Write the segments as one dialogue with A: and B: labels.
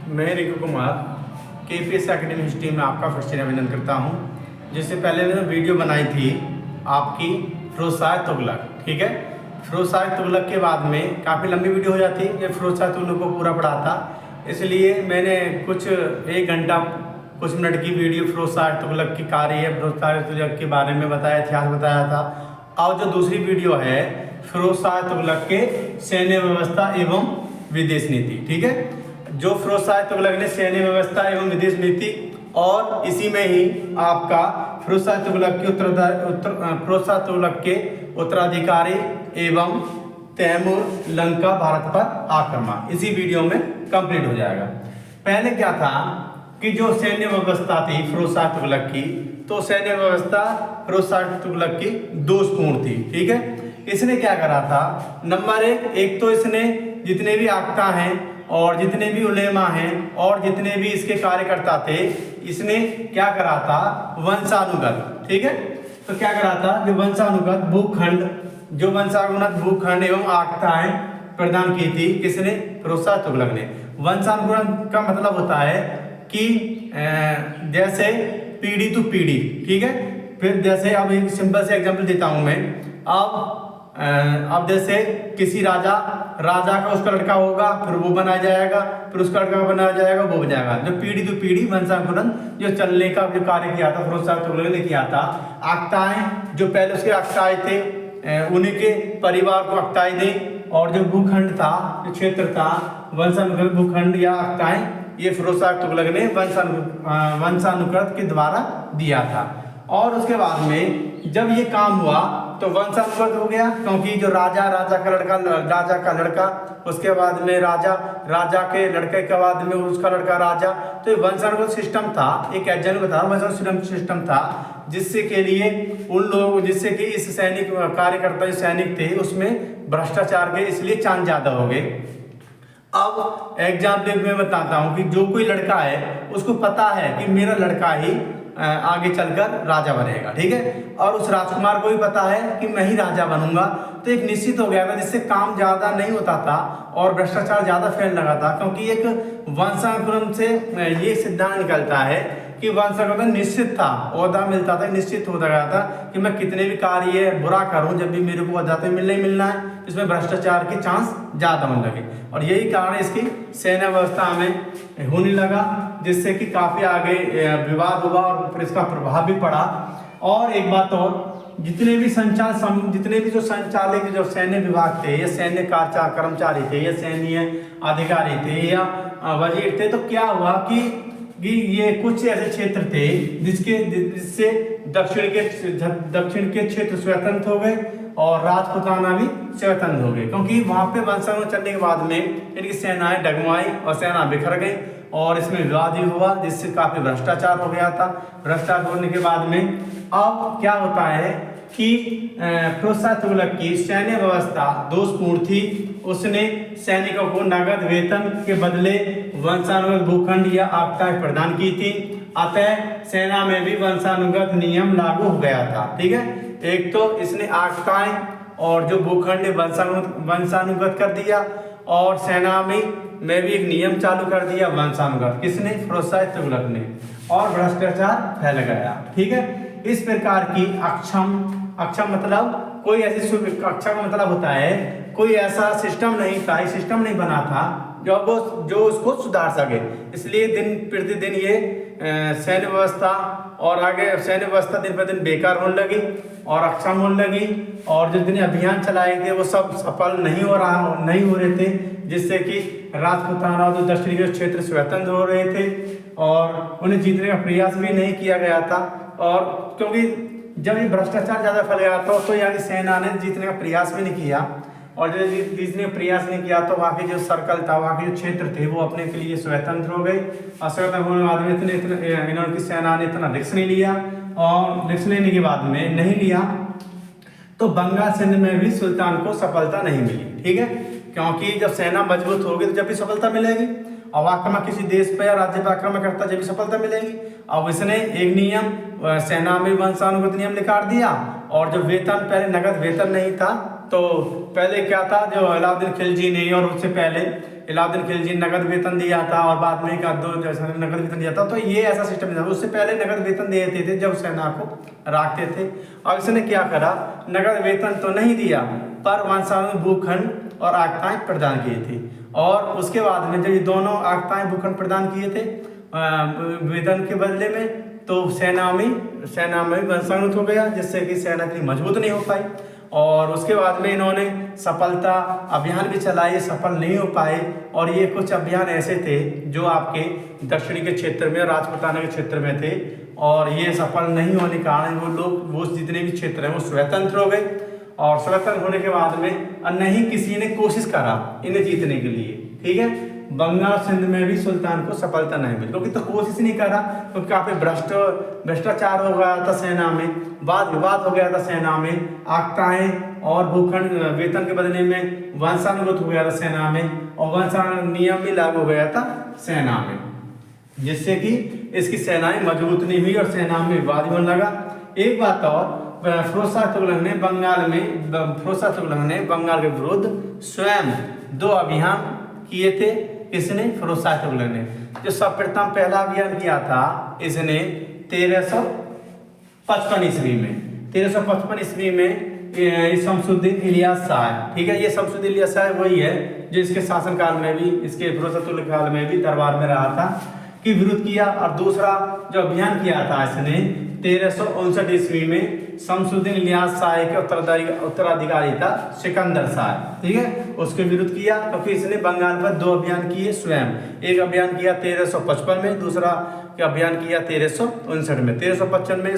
A: मैं Rinku Kumar KPS academy history में आपका फिर से अभिनंदन करता हूं। जिससे पहले मैंने वीडियो बनाई थी आपकी फिरोज़शाह तुगलक, ठीक है। फिरोज़शाह तुगलक के बाद में काफ़ी लंबी वीडियो हो जाती, ये फिरोज़शाह तुगलक को पूरा पढ़ा था, इसलिए मैंने कुछ 1 घंटा कुछ मिनट की वीडियो फिरोज़शाह तुगलक की कार्य फिरोज़शाह तुगलक के बारे में बताया, इतिहास बताया था। और जो दूसरी वीडियो है फिरोज़शाह तुगलक के सैन्य व्यवस्था एवं विदेश नीति, ठीक है। जो फिरोज़शाह तुगलक ने सैन्य व्यवस्था एवं विदेश नीति, और इसी में ही आपका फिरोज़शाह तुगलक के फिरोज़शाह तुगलक के उत्तराधिकारी एवं तैमूर लंका भारत पर आक्रमण, इसी वीडियो में कंप्लीट हो जाएगा। पहले क्या था कि जो सैन्य व्यवस्था थी फिरोज़शाह तुगलक की, तो सैन्य व्यवस्था फिरोज़शाह तुगलक की दोषपूर्ण थी, ठीक है। इसने क्या करा था, नंबर एक तो इसने जितने भी आक्ता हैं और जितने भी उलेमा हैं और जितने भी इसके कार्यकर्ता थे, इसने क्या करा था, वंशानुगत, ठीक है। तो क्या करा था, जो वंशानुगत भूखंड, जो वंशानुगत भूखंड एवं आक्ताएं प्रदान की थी, किसने, फिरोज़शाह तुगलक ने। वंशानुगत का मतलब होता है कि जैसे पीढ़ी टू पीढ़ी, ठीक है। फिर जैसे अब एक सिंपल से एग्जांपल देता हूं मैं। अब जैसे किसी राजा का उसका लड़का होगा, फिर वो बनाया जाएगा, फिर उसका लड़का बनाया जाएगा, वो बन जो पीढ़ी टू पीढ़ी वंशानुगत जो चलने का जो कार्य किया था फिरोज़शाह तुगलक ने किया था। आक्ताएं, जो पहले उसके आक्ताएं थे, उन्हीं के परिवार को आक्ताएं दें, और जो भूखंड था, जो क्षेत्र था, वंशानुगत भूखंड या आक्ताएं, ये फिरोज़शाह तुगलक ने वंशानुगत के द्वारा दिया था। और उसके बाद में जब ये काम हुआ तो वंशानुगत हो गया, क्योंकि जो राजा का लड़का, उसके बाद में राजा के लड़के के बाद में उसका लड़का राजा, तो ये वंशानुगत सिस्टम था, एक एजेंट बता वंशानुगत सिस्टम था, जिससे के लिए उन लोग, जिससे कि इस सैनिक कार्यकर्ता जो सैनिक थे उसमें भ्रष्टाचार के इसलिए चांस ज्यादा हो गए। अब एग्जाम्पल में बताता हूँ कि जो कोई लड़का है उसको पता है कि मेरा लड़का ही आगे चलकर राजा बनेगा, ठीक है। और उस राजकुमार को भी पता है कि मैं ही राजा बनूंगा, तो एक निश्चित हो गया था, जिससे काम ज्यादा नहीं होता था और भ्रष्टाचार ज्यादा फैलने लगा था। क्योंकि एक वंशानुक्रम से ये सिद्धांत निकलता है कि वंशानुक्रम निश्चित था, ओहदा मिलता था, निश्चित होता गया था कि मैं कितने भी कार्य बुरा करूं, जब भी मेरे को ओहदा तो मिलना है, इसमें भ्रष्टाचार के चांस ज्यादा होने लगे। और यही कारण इसकी सैन्य व्यवस्था में होने लगा, जिससे कि काफी आगे विवाद हुआ और फिर इसका प्रभाव भी पड़ा। और एक बात और, जितने भी जो संचालक जो सैन्य विभाग थे, या सैन्य कर्मचारी थे, या सैन्य अधिकारी थे, या वजीर थे, तो क्या हुआ कि ये कुछ ऐसे क्षेत्र थे जिससे दक्षिण के क्षेत्र स्वतंत्र हो गए और राजपुताना भी स्वतंत्र हो गए, क्योंकि वहां पे वंशानुगत चलने के बाद में इनकी सेनाएं डगमगाई और सेना बिखर गई और इसमें विवाद भी हुआ, जिससे काफी भ्रष्टाचार हो गया था। भ्रष्टाचार होने के बाद में अब क्या होता है कि फिरोज़शाह तुगलक की सैन्य व्यवस्था दोषपूर्ण थी। उसने सैनिकों को नगद वेतन के बदले वंशानुगत भूखंड या आक्ताएं प्रदान की थी, अतः सेना में भी वंशानुगत नियम लागू हो गया था, ठीक है। एक तो इसने आक्ताएं और जो भूखंड वंशानुगत कर दिया, और सेना में भी एक नियम चालू कर दिया वंशानुगत, किसने, फिरोज़शाह तुगलक ने, और भ्रष्टाचार फैल गया, ठीक है। इस प्रकार की अक्षम मतलब कोई ऐसी, अक्षम का मतलब होता है कोई ऐसा सिस्टम नहीं था, सिस्टम नहीं बना था जो उसको सुधार सके। इसलिए दिन प्रतिदिन ये सैन्य व्यवस्था और आगे सैन्य व्यवस्था दिन प्रतिदिन बेकार होने लगी और अक्षम होने लगी, और जो दिन अभियान चलाए थे वो सब सफल नहीं हो रहे थे, जिससे कि राजपुताना और जो दक्षिणी के क्षेत्र स्वतंत्र हो रहे थे और उन्हें जीतने का प्रयास भी नहीं किया गया था। और क्योंकि जब ये भ्रष्टाचार ज्यादा फैल गया तो यहाँ की सेना ने जीतने का प्रयास भी नहीं किया, और जब जीतने का प्रयास नहीं किया तो वहाँ के जो सर्कल था, वहाँ के जो क्षेत्र थे, वो अपने के लिए स्वतंत्र हो गए। और स्वतंत्र होने के बाद में इन्होंने सेना ने इतना रिस्क नहीं लिया, और रिस्क लेने के बाद में नहीं लिया तो बंगाल सिंध में भी सुल्तान को सफलता नहीं मिली, ठीक है। क्योंकि जब सेना मजबूत होगी तो जब भी सफलता मिलेगी, और आक्रमण किसी देश पर या राज्य पर आक्रमण करता जब भी सफलता मिलेगी। अब इसने एक नियम सेना में वंशानुगत नियम निकाल दिया, और जो वेतन, पहले नगद वेतन नहीं था, तो पहले क्या था, जो अलाउद्दीन खिलजी ने और उससे पहले अलाउद्दीन खिलजी ने नगद वेतन दिया था और बाद में एक दो जैसा नगद वेतन दिया था। तो ये ऐसा सिस्टम था, उससे पहले नगद वेतन देते थे जब सेना को रखते थे। अब इसने क्या करा, नगद वेतन तो नहीं दिया पर वंशानुगत भूखंड और आगताएं प्रदान किए थे। और उसके बाद में जब ये दोनों आगताएं भूखंड प्रदान किए थे वेतन के बदले में, तो सेना में वंशानुगत हो गया, जिससे कि सेना इतनी मजबूत नहीं हो पाई। और उसके बाद में इन्होंने सफलता अभियान भी चलाए, सफल नहीं हो पाए। और ये कुछ अभियान ऐसे थे जो आपके दक्षिणी के क्षेत्र में, राजपूताना के क्षेत्र में थे, और ये सफल नहीं होने के कारण वो जितने भी क्षेत्र हैं वो स्वतंत्र हो गए। और स्वतंत्र होने के बाद में नहीं किसी ने कोशिश करा इन्हें जीतने के लिए, ठीक है। बंगाल सिंध में भी सुल्तान को सफलता नहीं मिली, क्योंकि तो कोशिश नहीं करा, क्योंकि यहाँ पे भ्रष्टाचार हो गया था सेना में, वाद विवाद हो गया था सेना में, आगताएं और भूखंड वेतन के बदले में वंशानुगत हो गया था सेना में, और वंशानुगत नियम भी लागू हो गया था सेना में, जिससे कि इसकी सेनाएं मजबूत नहीं हुई और सेना में विवाद होने लगा। एक बात और, फिरोज शाह तुगलक ने बंगाल के विरुद्ध स्वयं 2 अभियान किए थे। किसने? फिरोज शाह तुगलक ने। जो सर्वप्रथम पहला अभियान किया था इसने 1355 ईस्वी में। 1355 ईस्वी में शमसुद्दीन इलियास शाह, ठीक है, ये शमसुद्दीन इलियास शाह वही है जो इसके शासनकाल में भी, इसके फिरोज शाह तुगलक काल में भी दरबार में रहा था, कि विरोध किया। और दूसरा जो अभियान किया था इसने 1359 ईस्वी में शमसुद्दीन इलियास शाह के उत्तराधिकारी था सिकंदर शाह, ठीक है, उसके विरुद्ध किया, क्योंकि इसने बंगाल पर 2 अभियान किए स्वयं। एक अभियान किया 1355 में, दूसरा अभियान किया 1359 में। 1355 में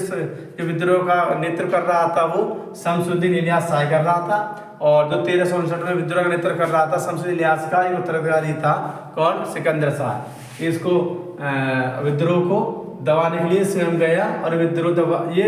A: जो विद्रोह का नेतृत्व कर रहा था वो शमसुद्दीन इलियास शाह कर रहा था, और जो 1359 में विद्रोह का नेतृत्व कर रहा था शमसुद्दीन इलियास का एक उत्तराधिकारी था कौन? सिकंदर शाह। इसको विद्रोह को दबाने के लिए स्वयं गया और विद्रोह दबा। ये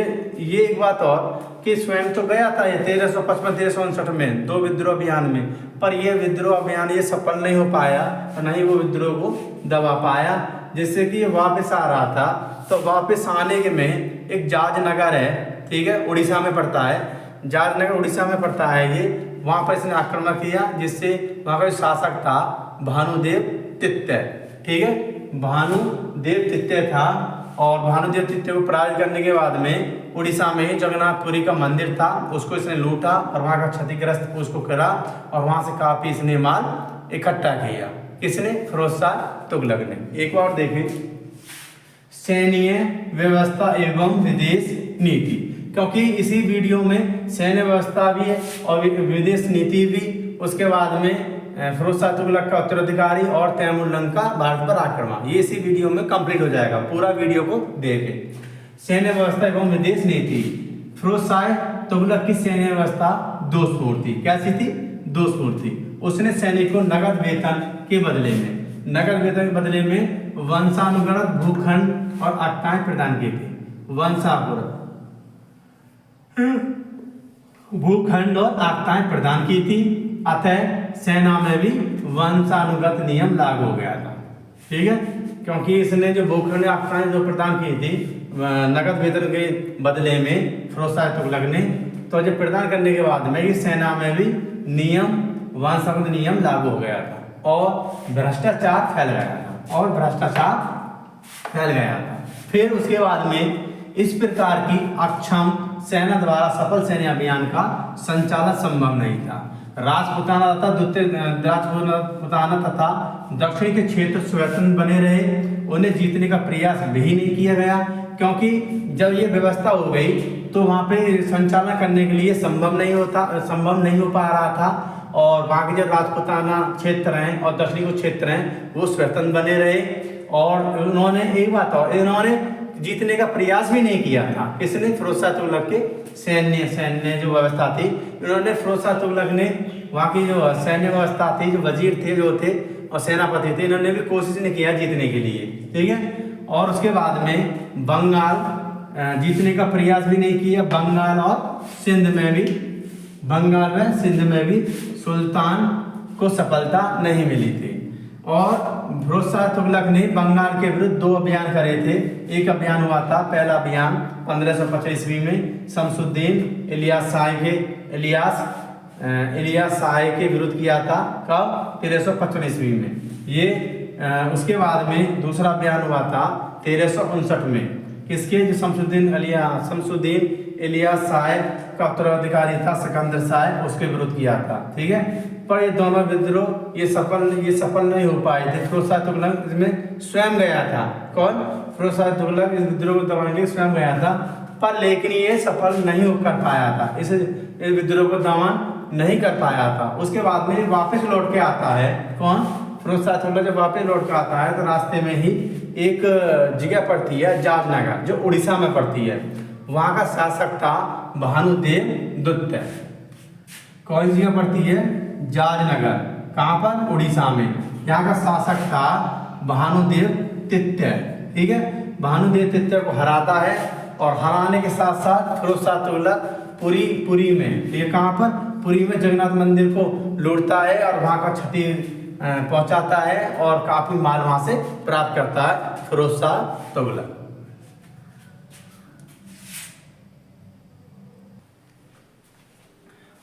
A: एक बात और कि स्वयं तो गया था ये 1355-1359 में 2 विद्रोह अभियान में, पर ये विद्रोह अभियान ये सफल नहीं हो पाया और नहीं वो विद्रोह को दबा पाया, जिससे कि ये वापस आ रहा था। तो वापस आने के में एक जाज नगर है, ठीक है, उड़ीसा में पड़ता है, जाज नगर उड़ीसा में पड़ता है ये, वहाँ पर इसने आक्रमण किया, जिससे वहाँ का शासक था भानुदेव तित्य, ठीक है, भानुदेव तित्य था। और भानुदेव तित्य को पराजित करने के बाद में उड़ीसा में ही जगन्नाथपुरी का मंदिर था, उसको इसने लूटा और वहाँ का क्षतिग्रस्त उसको करा, और वहाँ से काफ़ी इसने माल इकट्ठा किया। किसने? फिरोज शाह तुगलक ने। एक बार देखें, सैन्य व्यवस्था एवं विदेश नीति, क्योंकि इसी वीडियो में सैन्य व्यवस्था भी है और विदेश नीति भी, उसके बाद में फिरोज शाह तुगलक का उत्तराधिकारी और तैमूर लंग का भारत पर आक्रमण, ये इसी वीडियो में कंप्लीट हो जाएगा। पूरा वीडियो को देखें। सैन्य व्यवस्था एवं विदेश नीति। फिरोज शाह तुगलक की सैन्य व्यवस्था दोषपूर्ण थी। कैसी थी? दोषपूर्ण थी। उसने सैनिकों को नगद वेतन के बदले में वंशानुगत भूखंड और आगताएं प्रदान की थी। वंशानुगत भूखंड और आगताएं प्रदान की थी, अतः सेना में भी वंशानुगत नियम लागू हो गया था, ठीक है, क्योंकि इसने जो भूखंड आगताएं जो प्रदान की थी नगद वेतन के बदले में फिरोज शाह तुगलक ने, तो जब प्रदान करने के बाद में सेना में भी वंशानुगत नियम लागू हो गया था और भ्रष्टाचार फैल गया था। फिर उसके बाद में इस प्रकार की अक्षम सेना द्वारा सफल सैन्य अभियान का संचालन संभव नहीं था। राजपूताना तथा दक्षिण के क्षेत्र स्वतंत्र बने रहे, उन्हें जीतने का प्रयास भी नहीं किया गया, क्योंकि जब ये व्यवस्था हो गई तो वहाँ पे संचालन करने के लिए संभव नहीं हो पा रहा था, और वहाँ के जो राजपूताना क्षेत्र हैं और दक्षिणी क्षेत्र हैं वो स्वतंत्र बने रहे, और इन्होंने जीतने का प्रयास भी नहीं किया था। इसने फिरोज शाह तुगलक के सैन्य जो व्यवस्था थी, इन्होंने फिरोज शाह तुगलक ने वहाँ की जो सैन्य व्यवस्था थी, जो वजीर थे जो थे और सेनापति थे, इन्होंने भी कोशिश नहीं किया जीतने के लिए, ठीक है। और उसके बाद में बंगाल जीतने का प्रयास भी नहीं किया। बंगाल और सिंध में भी सुल्तान को सफलता नहीं मिली थी। और फिरोज शाह तुगलक ने बंगाल के विरुद्ध 2 अभियान करे थे। एक अभियान हुआ था, पहला अभियान 1550 ईस्वी में शमसुद्दीन इलियास शाह के इलियास शाह के विरुद्ध किया था। कब? 1355 ईस्वी में। ये उसके बाद में दूसरा अभियान हुआ था 1359 में। किसके? जो शमसुद्दीन इलियास शाह का उत्तराधिकारी था सिकंदर शाह, उसके विरुद्ध किया था। ठीक है, पर ये दोनों विद्रोह ये सफल नहीं हो पाए थे। फिरोज शाह तुगलक इसमें स्वयं गया था। कौन? फिरोज शाह तुगलक इस विद्रोह को दबाने के लिए स्वयं गया था, पर लेकिन ये सफल नहीं कर पाया था। इस विद्रोह को दमन नहीं कर पाया था। उसके बाद में वापस लौट के आता है। कौन? फिरोज शाह तुगलक जब वापस लौट के आता है तो रास्ते में ही एक जगह पड़ती है जाजनगर, जो उड़ीसा में पड़ती है। वहाँ का शासक था भानुदेव दुत्त। कौन सी जगह पड़ती है? जाजनगर। कहाँ पर? उड़ीसा में। यहाँ का शासक था भानुदेव तित्य। ठीक है, भानुदेव तित्य को हराता है और हराने के साथ साथ फिरोज शाह तुगलक पुरी में, ये कहाँ पर? पुरी में जगन्नाथ मंदिर को लूटता है और वहाँ का क्षति पहुँचाता है और काफी माल वहाँ से प्राप्त करता है फिरोज शाह तुगलक।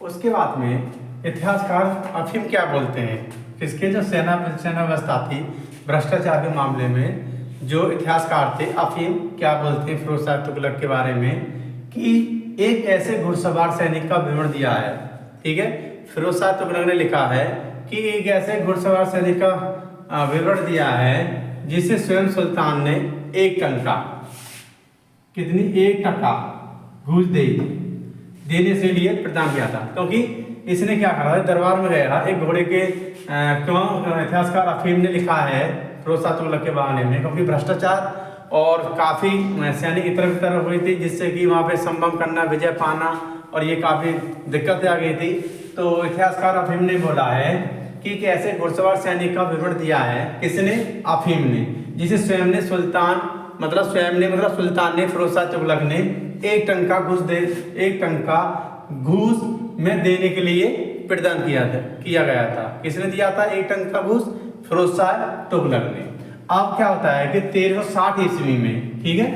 A: उसके बाद में इतिहासकार अफीम क्या बोलते हैं? किसके? जो सेना व्यवस्था थी भ्रष्टाचार के मामले में, जो इतिहासकार थे अफीम क्या बोलते हैं फिरोज शाह तुगलक के बारे में कि एक ऐसे घुड़सवार सैनिक का विवरण दिया है। ठीक है, फिरोज शाह तुगलक ने लिखा है कि एक ऐसे घुड़सवार सैनिक का विवरण दिया है जिसे स्वयं सुल्तान ने 1 टंका, कितनी? 1 टका घूस देने से लिए प्रदान किया था। क्योंकि इसने क्या करा? दरबार में गया एक घोड़े के क्यों? इतिहासकार अफीम ने लिखा है फिरोज शाह तुगलक के बारे में, क्योंकि भ्रष्टाचार और काफ़ी सैनिक इतर बितर हुई थी, जिससे कि वहाँ पे संभव करना, विजय पाना, और ये काफ़ी दिक्कतें आ गई थी। तो इतिहासकार अफीम ने बोला है कि ऐसे घुड़सवार सैनिक का विवरण दिया है। किसने? अफीम ने, जिसे स्वयं ने सुल्तान ने फिरोज शाह तुगलक ने 1 टंका घूस में देने के लिए प्रदान किया गया था। किसने दिया था 1 टंका घूस? फिरोज शाह तुगलक ने। अब क्या होता है कि 1360 ईस्वी में, ठीक है,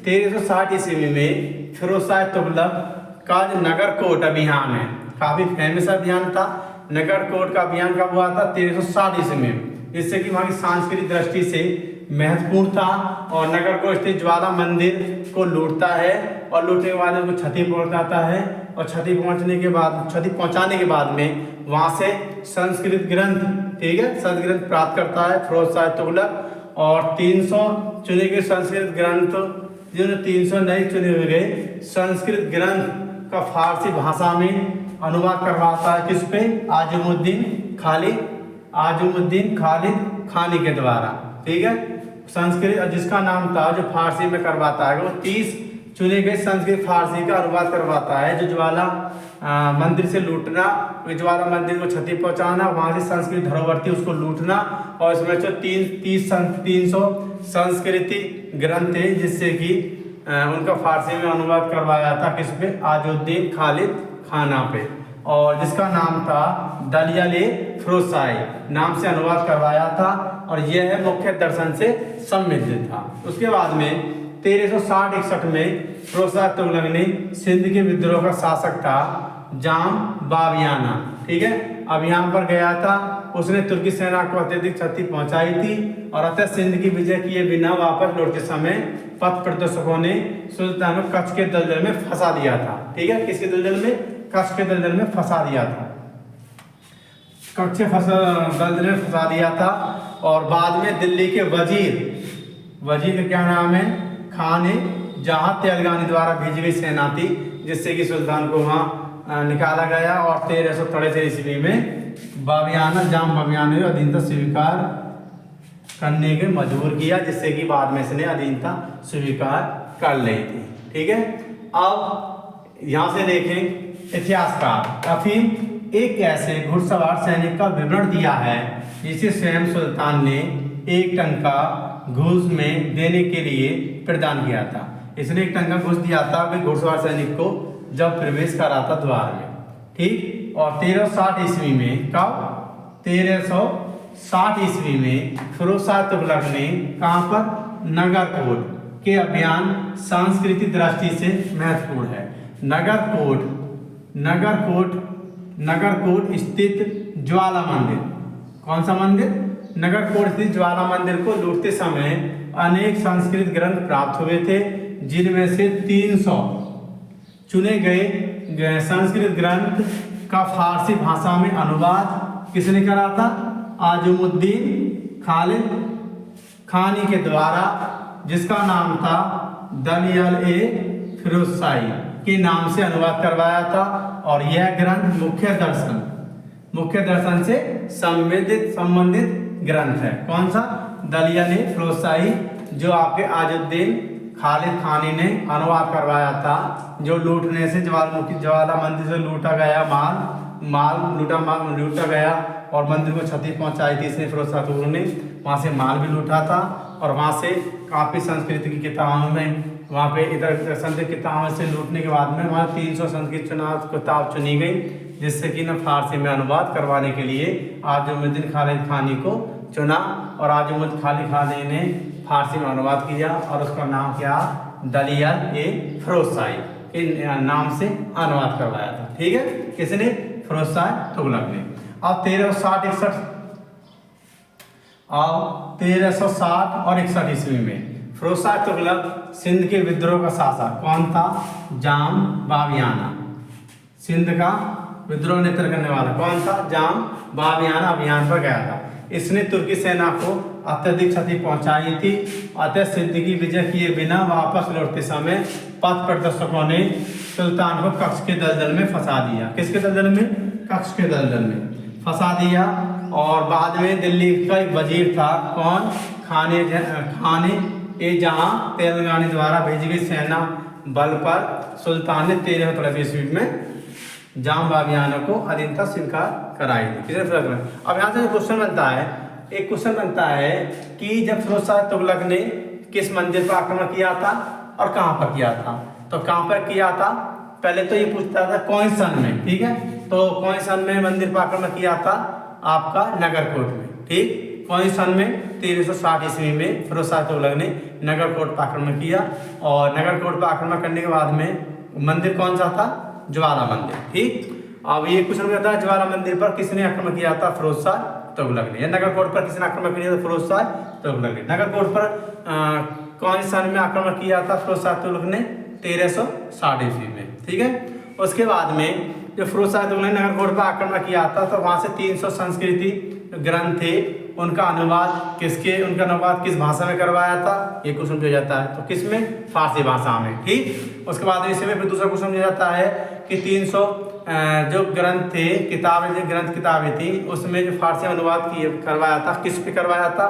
A: 1360 ईस्वी में फिरोज शाह तुगलक का जो नगरकोट अभियान है, काफी फेमस अभियान था। नगरकोट का अभियान कब हुआ था? 1360 ईस्वी में, जिससे कि वहाँ की सांस्कृतिक दृष्टि से महत्वपूर्ण था। और नगरकोट स्थित ज्वाला मंदिर को लूटता है और लूटने के बाद उनको क्षति पहुंचाता है, और क्षति पहुंचाने के बाद में वहाँ से संस्कृत ग्रंथ, ठीक है, संस्कृत ग्रंथ प्राप्त करता है फिरोज शाह तुगलक। और 300 चुने गए संस्कृत ग्रंथ, जिन्होंने 300 नए चुने हुए संस्कृत ग्रंथ का फारसी भाषा में अनुवाद करवाता है। किस पे? आजमुद्दीन खालिद खानी के द्वारा। ठीक है, संस्कृत जिसका नाम था, जो फारसी में करवाता है, वो 30 चुने गए संस्कृत फारसी का अनुवाद करवाता है। जो ज्वाला मंदिर से लूटना, ज्वाला मंदिर को क्षति पहुंचाना, वहाँ से संस्कृत धरोहर थी उसको लूटना, और इसमें जो 300 संस्कृति ग्रंथ थे, जिससे कि उनका फारसी में अनुवाद करवाया था। किस पे? आजुद्दीन खालिद खाना पे, और जिसका नाम था दलिया-ए फिरोजशाही नाम से अनुवाद करवाया था, और यह मुख्य दर्शन से समृद्ध था। उसके बाद में 1360-61 में फिरोज शाह तुगलक ने सिंध के विद्रोह का शासक था जाम बावियाना, ठीक है, अभियान पर गया था। उसने तुर्की सेना को अत्यधिक क्षति पहुंचाई थी, और अतः सिंध की विजय किए बिना वापस लौटते समय पथ प्रदर्शकों ने सुल्तान को कच्छ के दलदल में फंसा दिया था। ठीक है, किसके दलदल में? कच्छ के दलदल में फंसा दिया था। दलदल में फंसा दिया था। और बाद में दिल्ली के वजीर का क्या नाम है? खान जहां तेलंगाना द्वारा भेजी गई सेना थी, जिससे कि सुल्तान को वहां निकाला गया, और 1363 ईस्वी में जाम बावियाना ने अधीनता स्वीकार करने के मजबूर किया, जिससे कि बाद में इसने अधीनता स्वीकार कर ली थी। ठीक है, अब यहाँ से देखें, इतिहासकार अफीम एक ऐसे घुड़सवार सैनिक का विवरण दिया है जिसे स्वयं सुल्तान ने 1 टंका घूस में देने के लिए प्रदान किया था। इसने 1 टंका घूस दिया था कि घुड़सवार सैनिक को जब प्रवेश करा था द्वार में। ठीक, और 1360 ईस्वी में, कब? 1360 ईस्वी में फिरोज शाह तुगलक ने कहाँ पर? नगरकोट के अभियान सांस्कृतिक दृष्टि से महत्वपूर्ण है। नगरकोट नगरकोट स्थित ज्वाला मंदिर। कौन सा मंदिर? नगरकोट स्थित ज्वाला मंदिर को लूटते समय अनेक संस्कृत ग्रंथ प्राप्त हुए थे, जिनमें से 300 चुने गए संस्कृत ग्रंथ का फारसी भाषा में अनुवाद किसने करा था? आजमुद्दीन खालिद खानी के द्वारा, जिसका नाम था दलियल ए फिरोजशाही के नाम से अनुवाद करवाया था। और यह ग्रंथ मुख्य दर्शन से संबंधित ग्रंथ है। कौन सा? दलियल ए फिरोजशाही, जो आपके आजुद्दीन खालिद खानी ने अनुवाद करवाया था, जो लूटने से ज्वाला मंदिर से लूटा गया माल लूटा गया और मंदिर को क्षति पहुंचाई थी इसने फिरोज शाह तुगलक ने। वहाँ से माल भी लूटा था और वहाँ से काफ़ी संस्कृत की किताबों में वहाँ पे इधर संस्कृत किताबों से लूटने के बाद में वहाँ 300 संस्कृत किताब चुनी गई, जिससे कि न फारसी में अनुवाद करवाने के लिए आजमुद्दीन खालिद खानी को चुना और आजमुद्दीन खालिद खानी ने फारसी में अनुवाद किया और उसका नाम क्या? दलियल ए फिरोजशाही के नाम से अनुवाद करवाया था। ठीक है, किसने? फिरोज शाह तुगलक ने। अब 1360 और 61 ईस्वी में फिरोज शाह तुगलक सिंध के विद्रोह का शासक कौन था? जाम बाबियाना। सिंध का विद्रोह नेतृत्व करने वाला कौन था? जाम बाबियाना अभियान पर गया था। इसने तुर्की सेना को अत्यधिक क्षति पहुंचाई थी। अतः सिंध की विजय किए बिना वापस लौटते समय पथ प्रदर्शकों ने सुल्तान को कक्ष के दलदल में फंसा दिया। किसके दलदल में? कक्ष के दलदल में फंसा दिया। और बाद में दिल्ली का एक वजीर था, कौन? खाने ए जहां तेलंगाना द्वारा भेजी गई सेना बल पर सुल्तान ने 1313 ईस्वी में जाम बाबियाना को अधीनता स्वीकार कराई थी। अब यहाँ से एक क्वेश्चन बनता है कि जब फिरोज शाह तुगलक ने किस मंदिर पर आक्रमण किया था और कहाँ पर किया था? तो कहाँ पर किया था? पहले तो ये पूछता था कौन सन में। ठीक है, तो कौन सन में मंदिर पर आक्रमण किया था? आपका नगरकोट में। ठीक, कौन सन में? 1360 ईस्वी में फिरोज शाह तुगलक ने नगरकोट पर आक्रमण किया और नगरकोट पर आक्रमण करने के बाद में मंदिर कौन सा था? ज्वाला मंदिर। ठीक, अब ये क्वेश्चन कहता है ज्वाला मंदिर पर किसने आक्रमण किया था? फिरोज शाह तुगलक ने। नगरकोट पर किसने आक्रमण किया था? फिरोज शाह तुगलक ने। नगरकोट पर कौन सन में आक्रमण किया था फिरोज शाह तुगलक ने? 1360 ईस्वी में। ठीक है, उसके बाद में जब फिरोज शाह तुगलक ने नगरकोट पर आक्रमण किया था तो वहाँ से 300 संस्कृति ग्रंथ थे, उनका अनुवाद किस भाषा में करवाया था? ये क्वेश्चन पूछा जाता है। तो किस में? फारसी भाषा में। ठीक, उसके बाद इसमें फिर दूसरा क्वेश्चन पूछा जाता है कि 300 जो ग्रंथ थे, किताबें थी, उसमें जो फारसी अनुवाद करवाया था, किस पे करवाया था?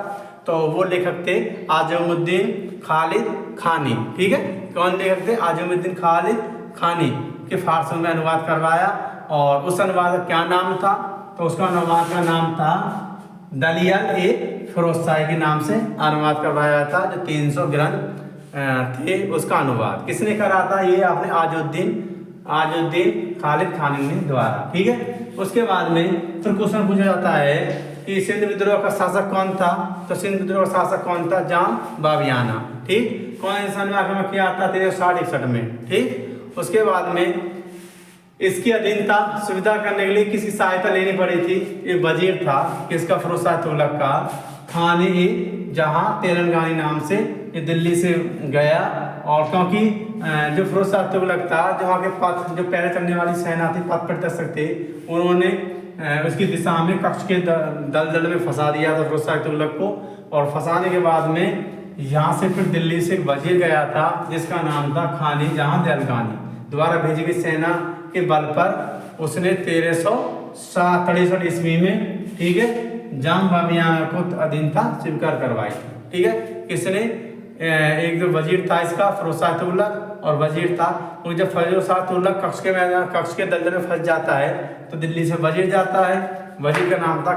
A: तो वो लेखक थे आजमुद्दीन खालिद खानी। ठीक है, कौन लेखक थे? आजमुद्दीन खालिद खानी के फारसी में अनुवाद करवाया। और उस अनुवाद का क्या नाम था? तो उसका अनुवाद का नाम था दलियल ए फिरोजशाही के नाम से अनुवाद करवाया था। जो 300 ग्रंथ थे उसका अनुवाद किसने करा था? ये आपने आजुद्दीन खालिद खानी ने द्वारा। ठीक है, उसके बाद में फिर क्वेश्चन पूछा जाता है कि सिंध विद्रोह का शासक कौन था? तो सिंध विद्रोह का शासक कौन था? जाम बाबियाना। ठीक, कौन सन में आक्रमण किया था? 1360-61 में। ठीक, उसके बाद में इसकी अधीनता सुविधा करने के लिए किसकी सहायता लेनी पड़ी थी? एक वजीर था, किसका? फिरोज शाह तुगलक का। खाने जहां तेलंगाना नाम से ये दिल्ली से गया। और क्योंकि जो फिरोज शाह तुगलक था, जो वहाँ के पथ जो पैदल चलने वाली सेना थी, पथ प्रदर्शक थे, उन्होंने उसकी दिशा में कक्ष के दलदल में फंसा दिया था फिरोज शाह तुगलक को। और फंसाने के बाद में यहाँ से फिर दिल्ली से एक वजीर गया था, जिसका नाम था खानी जहां तेलंगाना द्वारा भेजी गई सेना के बल पर उसने 1367 ईस्वी में, ठीक है, जाम बाबियाना को अधीनता स्वीकार करवाई। ठीक है, किसने? एक जो वजीर था इसका फिरोज शाह तुगलक और वजीर था। और जब फिरोज शाह तुगलक कक्ष के दलदल में फंस जाता है तो दिल्ली से वजीर जाता है। वजीर का नाम था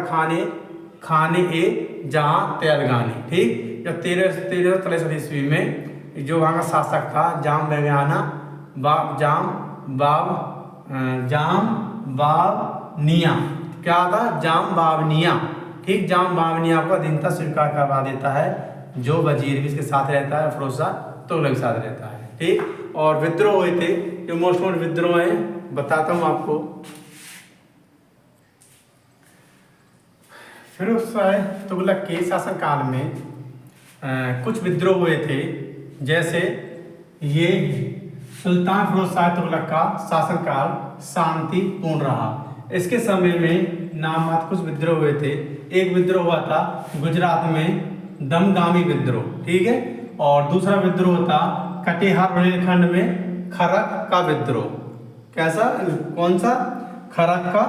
A: खाने ए जहां तेलंगाना। ठीक, जब 1363 ईस्वी में जो वहाँ का शासक था जाम बावनिया, क्या था? जाम बावनिया। ठीक, जाम बावनिया को अधीनता स्वीकार करवा देता है, जो वजीर भी इसके साथ रहता है, फिरोज शाह तुगलक के साथ रहता है। ठीक, और विद्रोह हुए थे, जो मोस्ट विद्रोह है बताता हूँ आपको। फिरोज शाह तुगलक के शासनकाल में कुछ विद्रोह हुए थे। जैसे ये सुल्तान फिरोज शाह तुगलक का शासनकाल शांतिपूर्ण रहा। इसके समय में नामात्र कुछ विद्रोह हुए थे। एक विद्रोह हुआ था गुजरात में दमगामी विद्रोह, ठीक है, और दूसरा विद्रोह था कटिहार बुंदेलखंड में खरक का विद्रोह। कैसा, कौन सा? खरक का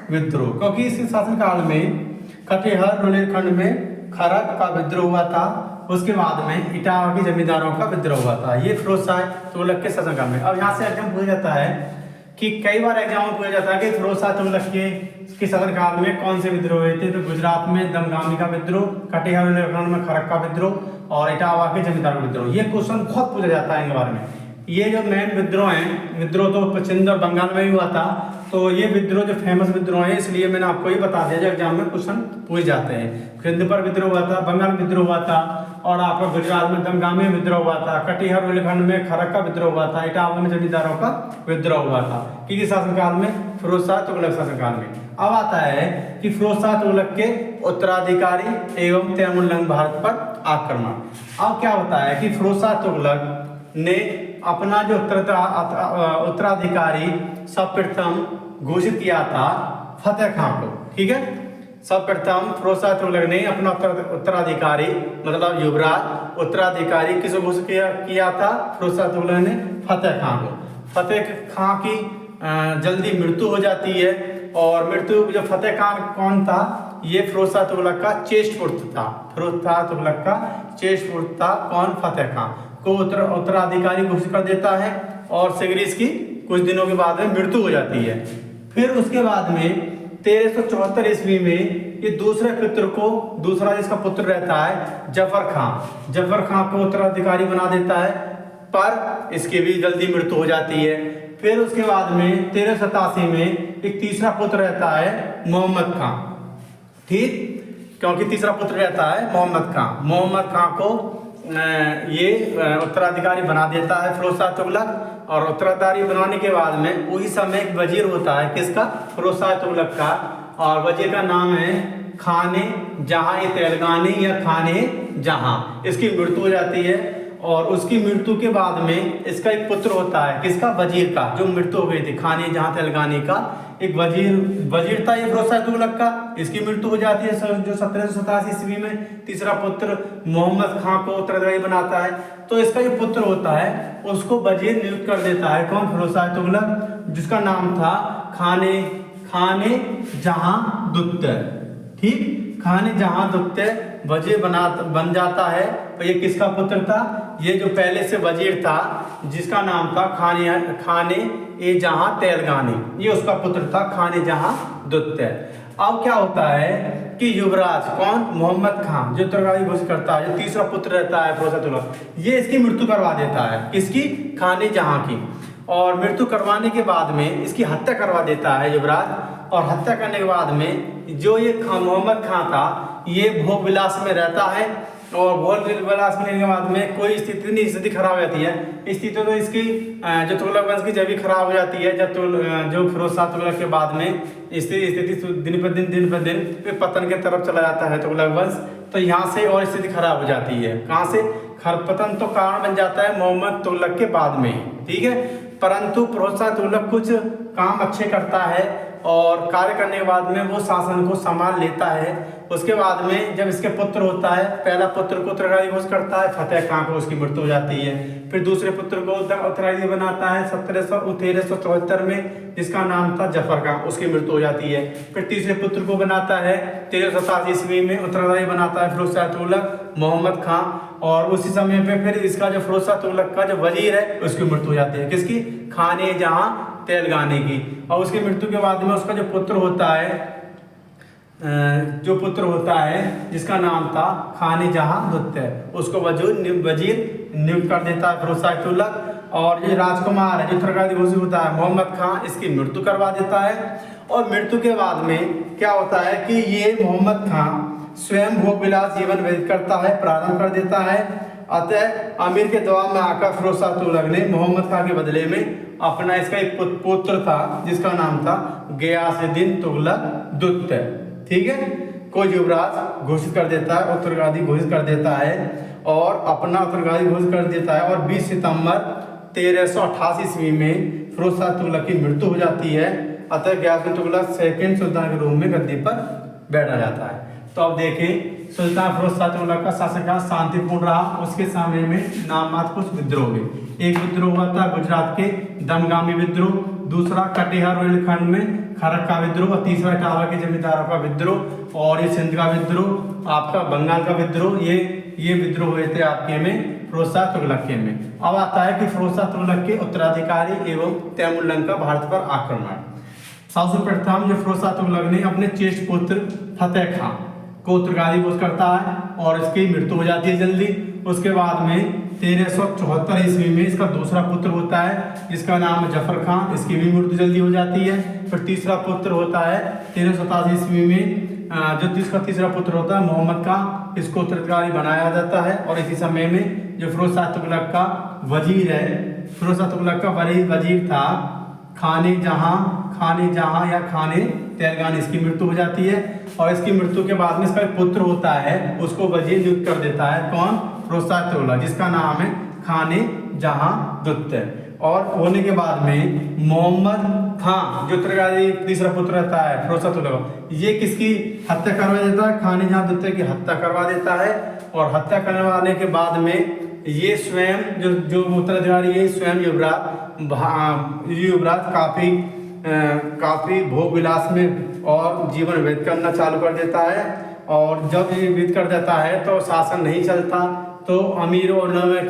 A: विद्रोह, क्योंकि इस शासनकाल में कटिहार बुंदेलखंड में खरक का विद्रोह हुआ था। उसके बाद में इटावा के जमींदारों का विद्रोह हुआ था। ये फिरोज शाह तुगलक के शासनकाल में। अब यहाँ से एग्जाम पूछा जाता है कि कई बार एग्जाम में पूछा जाता है कि फिरोज शाह तुगलक के शासनकाल में कौन से विद्रोह हुए थे। तो गुजरात में दमगामी का विद्रोह, कटिहार बुंदेलखंड में खरक का विद्रोह और इटावा के जमींदारों का विद्रोह। ये क्वेश्चन बहुत पूछा जाता है इनके बारे में। ये जो मेन विद्रोह हैं, विद्रोह तो पश्चिम और बंगाल में भी हुआ था, तो ये विद्रोह जो फेमस विद्रोह है, इसलिए मैंने आपको ये बता दिया जो एग्जाम में क्वेश्चन पूछ जाते हैं। सिंध पर विद्रोह हुआ था, बंगाल में विद्रोह हुआ था, और आपका गुजरात में दमगामी में विद्रोह हुआ था, कटिहार बुंदेलखंड में खरक का विद्रोह हुआ था, इटावा में जमींदारों का विद्रोह हुआ था। किस शासनकाल में? फिरोज शाह तुगलक शासनकाल में। अब आता है कि फिरोज शाह तुगलक के उत्तराधिकारी एवं तैमूरलंग भारत पर आक्रमण। अब क्या होता है कि फिरोज शाह तुगलक ने अपना जो उत्तराधिकारी सर्वप्रथम घोषित किया था फतेह खां को, ठीक है। सर्वप्रथम फिरोज शाह तुगलक ने अपना उत्तराधिकारी मतलब युवराज उत्तराधिकारी किसे घोषित किया था? फिरोज शाह तुगलक ने फतेह खां को। फतेह खां की जल्दी मृत्यु हो जाती है, और मृत्यु जो फतेह खां कौन था? ये फिरोज शाह तुगलक का ज्येष्ठ पुत्र था। फिरोज शाह तुगलक का ज्येष्ठ पुत्र था कौन? फतेह खां को उत्तराधिकारी घोषित कर देता है, और शीघ्र इसकी कुछ दिनों के बाद में मृत्यु हो जाती है। फिर उसके बाद में 1374 ईस्वी में ये दूसरा जिसका पुत्र रहता है जफर खां को उत्तराधिकारी बना देता है, पर इसकी भी जल्दी मृत्यु हो जाती है। फिर उसके बाद में 1387 में एक तीसरा पुत्र रहता है मोहम्मद खां, ठीक, क्योंकि तीसरा पुत्र रहता है मोहम्मद खां को ये उत्तराधिकारी बना देता है फिरोज शाह तुगलक। और उत्तराधिकारी बनाने के बाद में उसी समय एक वजीर होता है, किसका? फिरोज शाह तुगलक का, और वजीर का नाम है खाने जहां तेलगानी या खाने जहां। इसकी मृत्यु हो जाती है, और उसकी मृत्यु के बाद में इसका एक पुत्र होता है, किसका? वजीर का, जो मृत्यु हो गई थी खाने जहां तेलगानी का। एक वजीर था ये फिरोज शाह तुगलक का, इसकी मृत्यु हो जाती है जो 1787 ईस्वी में। तीसरा पुत्र मोहम्मद खां को उत्तराधिकारी बनाता है। तो इसका जो पुत्र होता है उसको वजीर नियुक्त कर देता है कौन? फिरोज शाह तुगलक, जिसका नाम था खाने जहां दुत्ते, ठीक, खाने जहां दुत्ते वजीर बन जाता है। तो ये किसका पुत्र था? ये जो पहले से वजीर था जिसका नाम था खाने ए जहां तेलगानी, ये उसका पुत्र था खाने जहां दुत्ते। अब क्या होता है कि युवराज कौन? मोहम्मद खां, जो उत्तराधिकारी घोषित करता है, जो तीसरा पुत्र रहता है फिरोज शाह तुगलक, ये इसकी मृत्यु करवा देता है। किसकी? खाने जहां की। और मृत्यु करवाने के बाद में इसकी हत्या करवा देता है युवराज। और हत्या करने के बाद में जो ये मोहम्मद खां था ये भोग विलास में रहता है, और भोग विलास में के बाद में कोई स्थिति खराब हो जाती है। स्थिति तो इसकी जो तुगलक वंश की जब भी खराब हो जाती है, जब जो फिरोज शाह तुगलक के बाद में स्थिति दिन पर दिन पतन के तरफ चला जाता है तुगलक वंश, तो यहाँ से और स्थिति खराब हो जाती है। कहाँ से? पतन तो कारण बन जाता है मोहम्मद तुगलक के बाद में ही, ठीक है। परंतु फिरोज शाह तुगलक कुछ काम अच्छे करता है, और कार्य करने के बाद में वो शासन को संभाल लेता है। उसके बाद में जब इसके पुत्र होता है, पहला पुत्र को उत्तराधिकारी घोषित करता है फतेह खां को, उसकी मृत्यु हो जाती है। फिर दूसरे पुत्र को उत्तराधिकारी बनाता है 1374 में, जिसका नाम था जफर खां, उसकी मृत्यु हो जाती है। फिर तीसरे पुत्र को बनाता है 1387 ईस्वी में, उत्तराधिकारी बनाता है फिरोज शाह तुगलक मोहम्मद खां, और उसी समय पे फिर इसका जो फिरोज शाह तुगलक का जो वजीर है उसकी मृत्यु हो जाती है। किसकी? खाने जहां तेलगानी की। और उसकी मृत्यु के बाद में उसका जो पुत्र होता है जिसका नाम था खाने जहां दुत्ते, उसको वजीर नियुक्त कर देता है फिरोज शाह तुगलक। और ये राजकुमार है जो उत्तराधिकारी घोषित होता है मोहम्मद खां, इसकी मृत्यु करवा देता है। और मृत्यु के बाद में क्या होता है कि ये मोहम्मद खां स्वयं भोग विलास जीवन व्यतीत करता है, प्रारंभ कर देता है। अतः अमीर के दबाव में आकर फिरोज शाह तुगलक ने मोहम्मद खां के बदले में अपना इसका एक पुत्र था जिसका नाम था गयासुद्दीन तुगलक दुत्ते, ठीक है। कोई युवराज घोषित कर देता है, उत्तराधिकारी घोषित कर देता है और अपना उत्तराधिकारी घोषित कर देता है। और 20 सितंबर 1388 ईस्वी में फिरोज शाह तुगलक की मृत्यु हो जाती है। अतः गयासुद्दीन तुगलक सेकंड सुल्तान के रूप में गद्दी पर बैठा जाता है। तो अब देखें सुल्तान फिरोज शाह तुगलक का शासनकाल शांतिपूर्ण रहा। उसके समय में नाम मात्र कुछ विद्रोह हुए। एक विद्रोह हुआ था गुजरात के दमगामी विद्रोह, दूसरा कटिहार रोहिलखंड में खरक का विद्रोह, और तीसरा इटावा के जमींदारों का विद्रोह, और ये सिंध का विद्रोह, आपका बंगाल का विद्रोह। ये विद्रोह हुए थे आपके में फिरोज शाह तुगलक के में। अब आता है कि फिरोज शाह तुगलक के उत्तराधिकारी एवं तैमूरलंग का भारत पर आक्रमण। सर्वप्रथम जो फिरोज शाह तुगलक ने अपने ज्येष्ठ पुत्र फतेह खां को उत्तराधिकारी घोषित करता है और इसकी मृत्यु हो जाती है जल्दी। उसके बाद में 1374 ईस्वी में इसका दूसरा पुत्र होता है जिसका नाम है जफर खां, इसकी भी मृत्यु जल्दी हो जाती है। फिर तीसरा पुत्र होता है 1387 ईस्वी में जो जिसका तीसरा पुत्र होता है मोहम्मद खां, इसको उत्तराधिकारी बनाया जाता है। और इसी समय में जो फिरोज शाह तुगलक का वजीर है, फिरोज शाह तुगलक का वजीर था खाने जहां या खाने तेलगान, इसकी मृत्यु हो जाती है। और इसकी मृत्यु के बाद में इसका एक पुत्र होता है, उसको वजीर नियुक्त कर देता है कौन? फिरोज शाह तुगलक, जिसका नाम है खाने जहां दुत्य। और होने के बाद में मोहम्मद खां जो उत्तराधिकारी तीसरा पुत्र रहता है फिरोज शाह तुगलक, ये किसकी हत्या करवा देता है? खाने जहां दुत्य की हत्या करवा देता है। और हत्या करवाने के बाद में ये स्वयं जो उत्तराधिकारी है स्वयं युवराज काफी भोग विलास में और जीवन व्यतीत करना चालू कर देता है। और जब ये व्यतीत कर देता है तो शासन नहीं चलता, तो अमीरों और नवाब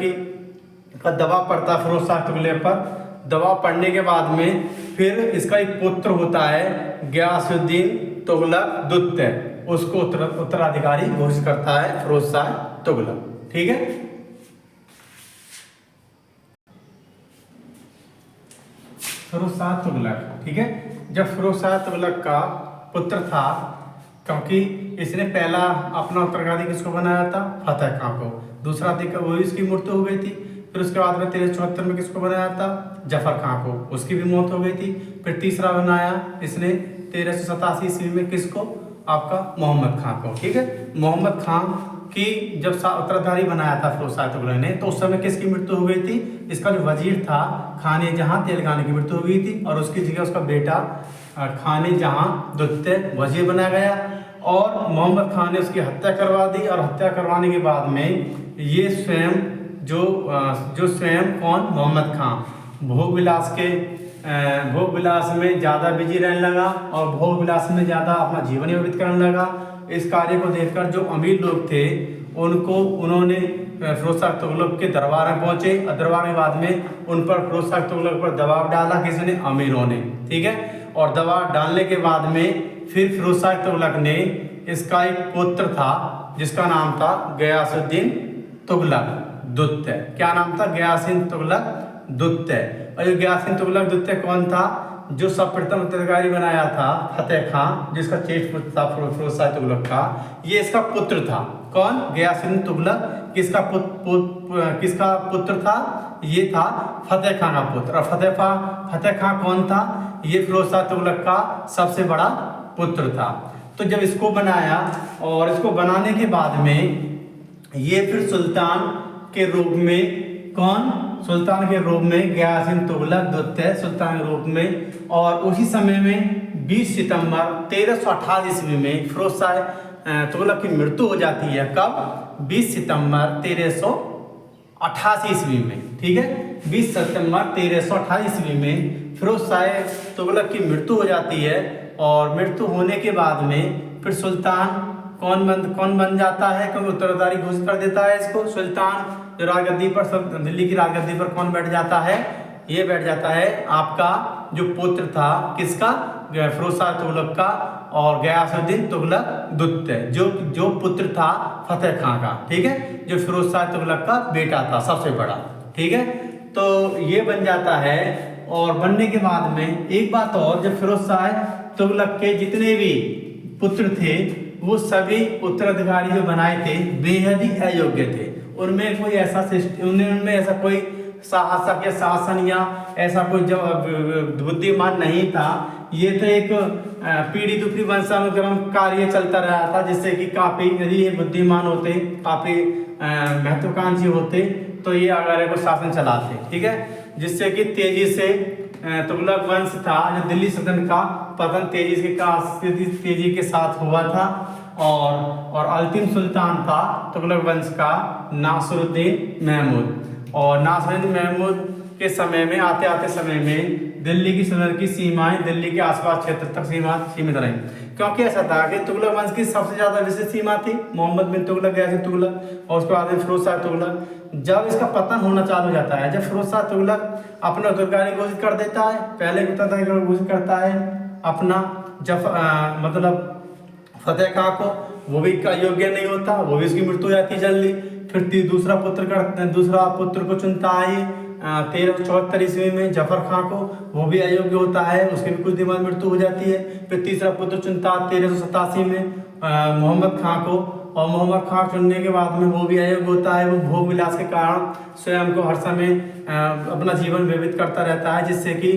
A: का दबाव पड़ता है फिरोज शाह तुगलक पर। दबाव पड़ने के बाद में फिर इसका एक पुत्र होता है गयासुद्दीन तुगलक द्वितीय, उसको उत्तराधिकारी घोषित करता है फिरोज शाह तुगलक। ठीक है, फिरोज शाह तुगलक। ठीक है, जब फिरोज शाह तुगलक का पुत्र था, क्योंकि इसने पहला अपना उत्तराधिकारी किसको बनाया था? फतेह खां को। दूसरा वो इसकी मृत्यु हो गई थी। फिर उसके बाद में 1374 में किसको बनाया था? जफर खां को, उसकी भी मौत हो गई थी। फिर तीसरा बनाया इसने 1387 ईस्वी में किसको? आपका मोहम्मद खां को। ठीक है, मोहम्मद खां की जब उत्तराधिकारी बनाया था फिरोज शाह तुगलक ने, तो उस समय किसकी मृत्यु हो गई थी? इसका जो वजीर था खाने जहां तेलगान की मृत्यु हो गई थी, और उसकी जगह उसका बेटा खाने जहां द्वितीय वजीर बनाया गया। और मोहम्मद खां ने उसकी हत्या करवा दी। और हत्या करवाने के बाद में ये स्वयं जो स्वयं कौन? मोहम्मद खां भोग विलास में ज़्यादा बिजी रहने लगा और भोग विलास में ज़्यादा अपना जीवन व्यतीत करने लगा। इस कार्य को देखकर जो अमीर लोग थे उन्होंने फिरोज शाह तुगलक के दरबार में पहुंचे। दरबार के बाद में उन पर फिरोज शाह तुगलक पर दबाव डाला किसने? अमीरों ने। ठीक है, और दबाव डालने के बाद में फिर फिरोज शाह तुगलक ने इसका एक पुत्र था जिसका नाम था गयासुद्दीन तुगलक द्वितीय। क्या नाम था? गयासुद्दीन तुगलक द्वितीय। और ये गयासुद्दीन तुगलक द्वितीय कौन था? जो सर्वप्रथम उत्तराधिकारी बनाया था फतेह खां, जिसका ज्येष्ठ पुत्र था फिरोज शाह तुगलक का, ये इसका पुत्र था। कौन? गयासुद्दीन तुगलक किसका पुत्र था? ये था फतेह खां का पुत्र। और फतेह खां कौन था? ये फिरोज शाह तुगलक का सबसे बड़ा पुत्र था। तो जब इसको बनाया और इसको बनाने के बाद में ये फिर सुल्तान के रूप में कौन? सुल्तान के रूप में गयासुद्दीन तुगलक द्वितीय सुल्तान के रूप में। और उसी समय में 20 सितंबर 1388 ईस्वी में फिरोज शाह तुगलक की मृत्यु हो जाती है। कब? 20 सितंबर 1388 ईस्वी में। ठीक है, 20 सितंबर 1388 ईस्वी में फिरोज शाह तुगलक की मृत्यु हो जाती है। और मृत्यु होने के बाद में फिर सुल्तान कौन बन जाता है? क्योंकि उत्तराधिकारी घोषित कर देता है इसको। सुल्तान जो राजगद्दी पर, दिल्ली की राजगद्दी पर कौन बैठ जाता है? ये बैठ जाता है आपका जो पुत्र था किसका? फिरोज शाह तुगलक का और गयासुद्दीन तुगलक द्वितीय, जो पुत्र था फतेह खां का। ठीक है, जो फिरोज शाह तुगलक का बेटा था सबसे बड़ा। ठीक है, तो ये बन जाता है। और बनने के बाद में एक बात और, जब फिरोज शाह तुगलक के जितने भी पुत्र थे वो सभी उत्तराधिकारी जो बनाए थे बेहद ही अयोग्य थे। उनमें कोई ऐसा सिस्टम, उनमें ऐसा कोई शासक या शासन या ऐसा कोई जो बुद्धिमान नहीं था ये तो एक पीढ़ी दूसरी वंशानुक्रम कार्य चलता रहा था, जिससे कि काफ़ी यदि ये बुद्धिमान होते, काफ़ी महत्वाकांक्षी होते तो ये अगारे को शासन चलाते, ठीक है। जिससे कि तेजी से तुगलक वंश था, जो दिल्ली सल्तनत का पतन तेजी के साथ हुआ था। और अंतिम सुल्तान था तुगलक वंश का नासिरुद्दीन महमूद। और नासिरुद्दीन महमूद के समय में आते समय में दिल्ली की सल्तनत की सीमाएं दिल्ली के आसपास क्षेत्र तक सीमित रहीं, क्योंकि ऐसा था कि तुगलक वंश की सबसे ज्यादा विशेष सीमा थी मोहम्मद बिन तुगलक, गयासी तुगलक, और उसके बाद में फिरोज शाह तुगलक। जब इसका पतन होना चालू हो जाता है, जब फिरोज शाह तुगलक अपना उत्तराधिकारी घोषित कर देता है, पहले उत्तराधिकारी घोषित करता है अपना मतलब फतेह खां को, वो भी अयोग्य नहीं होता, वो भी उसकी मृत्यु हो जाती है जल्दी। फिर दूसरा पुत्र को चुनता है 1374 ईस्वी में जफर खां को, वो भी अयोग्य होता है, उसके भी कुछ दिन बाद मृत्यु हो जाती है। फिर तीसरा पुत्र चुनता 1387 में मोहम्मद खां को, और मोहम्मद खां चुनने के बाद में वो भी अयोग्य होता है। वो भोग विलास के कारण स्वयं को हर समय अपना जीवन व्यतीत करता रहता है, जिससे कि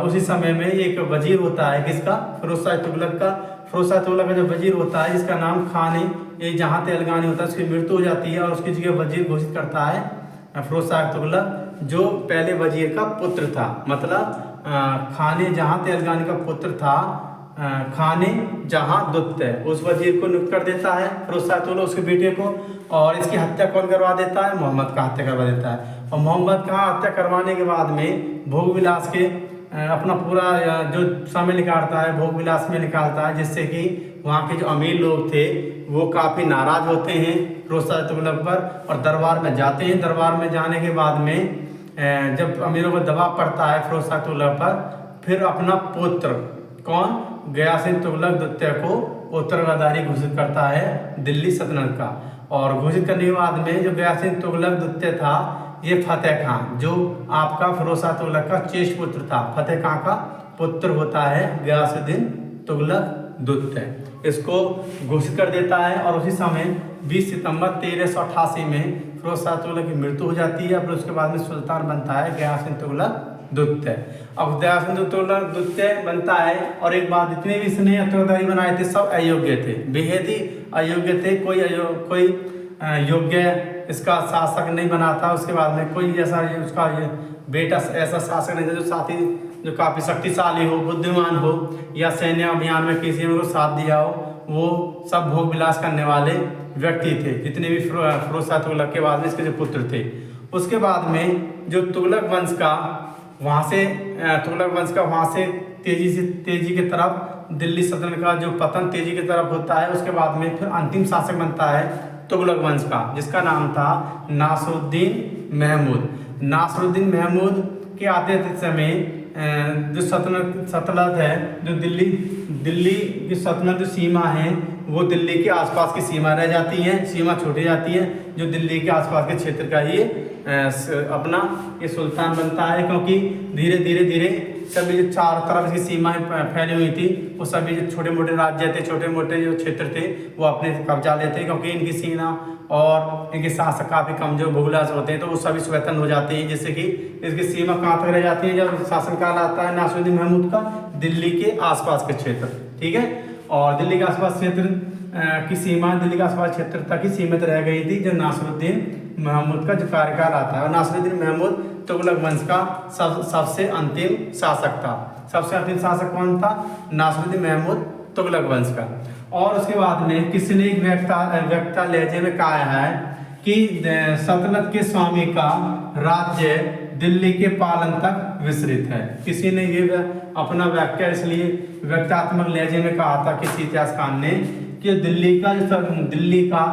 A: उसी समय में एक वजीर होता है किसका, फिरोज शाह तुगलक का। फिरोज शाह तुगलक का जो वजीर होता है, जिसका नाम खानी ये जहाँ तेलंगानी होता है, उसकी मृत्यु हो जाती है और उसकी जगह वजीर घोषित करता है फिरोज शाह तुगलक, जो पहले वजीर का पुत्र था। मतलब खाने जहाँ तेलंगानी का पुत्र था, खाने जहाँ दुत्य, उस वजीर को नियुक्त कर देता है फिरोज शाह तुगलक उसके बेटे को। और इसकी हत्या कौन करवा देता है, मोहम्मद का हत्या करवा देता है। और मोहम्मद का हत्या करवाने के बाद में भोग विलास के अपना पूरा जो समय निकालता है, भोग विलास में निकालता है, जिससे कि वहाँ के जो अमीर लोग थे वो काफ़ी नाराज होते हैं फिरोज शाह तुगलक पर और दरबार में जाते हैं। दरबार में जाने के बाद में जब अमीरों को दबाव पड़ता है फिरोज शाह तुगलक पर, फिर अपना पुत्र कौन, गयासिन तुगलक द्वितीय को उत्तराधिकारी घोषित करता है दिल्ली सल्तनत का। और घोषित करने के बाद में जो गयासिन तुगलक द्वितीय था, ये फतेह खां, जो आपका फिरोज शाह तुगलक का ज्येष्ठ पुत्र था, फतेह खां का पुत्र होता है गयासुद्दीन तुगलक द्वितीय, इसको घोषित कर देता है। और उसी समय 20 सितंबर 1388 में फिरोज शाह तुगलक की मृत्यु हो जाती है। फिर उसके बाद में सुल्तान बनता है गयासिन तुगलक द्वितीय। अब गयासिन तुगलक द्वितीय बनता है, और एक बात, जितने भी इसने उत्तराधिकारी बनाए थे सब अयोग्य थे, बेहद ही अयोग्य थे। कोई योग्य इसका शासक नहीं बना था। उसके बाद में कोई ऐसा उसका बेटा ऐसा शासक नहीं था जो साथी जो काफ़ी शक्तिशाली हो, बुद्धिमान हो, या सैन्य अभियान में किसी ने साथ दिया हो। वो सब भोग विलास करने वाले व्यक्ति थे, जितने भी फिरोज शाह तुगलक के बाद में इसके जो पुत्र थे। उसके बाद में जो तुगलक वंश का वहाँ से तेजी की तरफ दिल्ली सल्तनत का जो पतन तेजी की तरफ होता है। उसके बाद में फिर अंतिम शासक बनता है तुगलक वंश का, जिसका नाम था नासिरुद्दीन महमूद। नासिरुद्दीन महमूद के आते समय जो सल्तनत है, जो दिल्ली की सल्तनत जो सीमा है, वो दिल्ली के आसपास की सीमा रह जाती है, सीमा छूट जाती है। जो दिल्ली के आसपास के क्षेत्र का ये अपना ये सुल्तान बनता है, क्योंकि धीरे धीरे सभी जो चारों तरफ इसकी सीमाएं फैली हुई थी, वो सभी जो छोटे मोटे राज्य थे, छोटे मोटे जो क्षेत्र थे, वो अपने कब्जा लेते, क्योंकि इनकी सीमा और इनके शासक काफ़ी कमजोर भूगोल होते हैं, तो वो सभी स्वतंत्र हो जाते हैं। जिससे कि इसकी सीमा कहाँ तक रह जाती है, जब शासनकाल आता है नासिरुद्दीन महमूद का, दिल्ली के आसपास के क्षेत्र, ठीक है। और दिल्ली के आसपास क्षेत्र की सीमा दिल्ली के आसपास क्षेत्र तक ही सीमित रह गई थी, जो नासिरुद्दीन महमूद का जो कार्यकाल आता है। और नासिरुद्दीन महमूद तुगलक वंश का सबसे अंतिम शासक था। सबसे अंतिम शासक कौन था, नासिरुद्दीन महमूद तुगलक वंश का। और उसके बाद में किसी ने एक व्यक्ता लहजे में कहा है कि सल्तनत के स्वामी का राज्य दिल्ली के पालन तक विस्तृत है। किसी ने ये अपना व्याख्या इसलिए व्यक्तात्मक लहजे में कहा था किसी इतिहासकार ने कि दिल्ली का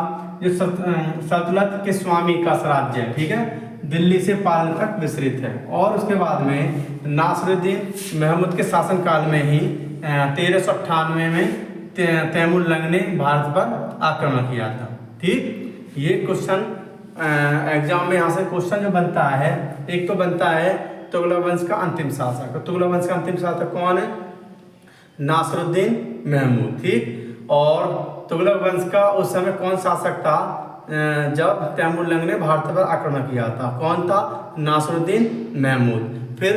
A: जो सल्तनत के स्वामी का राज्य है, ठीक है, दिल्ली से पालन तक विस्तृत है। और उसके बाद में नासिरुद्दीन महमूद के शासनकाल में ही 1398 में तैमूरलंग ने भारत पर आक्रमण किया था, ठीक। ये क्वेश्चन एग्जाम में यहाँ से क्वेश्चन जो बनता है, एक तो बनता है तुगलक वंश का अंतिम शासक। तुगलक वंश का अंतिम शासक कौन है, नासिरुद्दीन महमूद, ठीक। और तुगलक वंश का उस समय कौन शासक था जब तैमूरलंग ने भारत पर आक्रमण किया था, कौन था, नासिरुद्दीन महमूद। फिर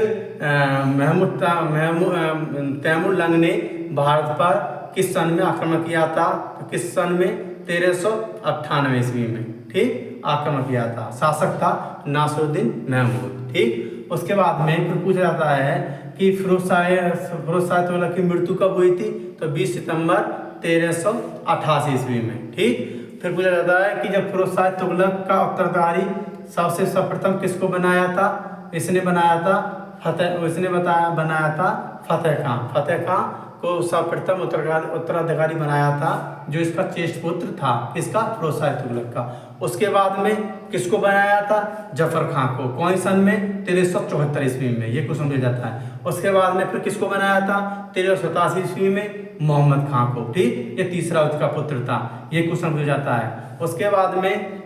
A: तैमूर ने भारत पर किस सन में आक्रमण किया था? तो किस सन में? 1398 ईस्वी में, ठीक, आक्रमण किया था। शासक था नासिरुद्दीन महमूद, ठीक। उसके बाद में फिर पूछा जाता है कि फिरोज शाह तुगलक की मृत्यु कब हुई थी? तो 20 सितंबर 1388 ईस्वी में, ठीक। फिर पूछा जाता है कि जब फिरोज शाह तुगलक का उत्तराधिकारी सबसे सर्वप्रथम किसको बनाया था? इसने बनाया था बनाया था फतेह खां। फतेह खां को सर्वप्रथम उत्तराधिकारी बनाया था, जो इसका ज्येष्ठ पुत्र था, किसका? फिरोज शाह तुगलक का। उसके बाद में किसको बनाया था? जफर खां को। कौन सन में? 1374 ईस्वी में, ये क्वेश्चन दिया जाता है। उसके बाद में फिर किसको बनाया था? 1387 ईस्वी में मोहम्मद खां को, ठीक, ये तीसरा उसका पुत्र था, ये क्वेश्चन दिया जाता है। उसके बाद में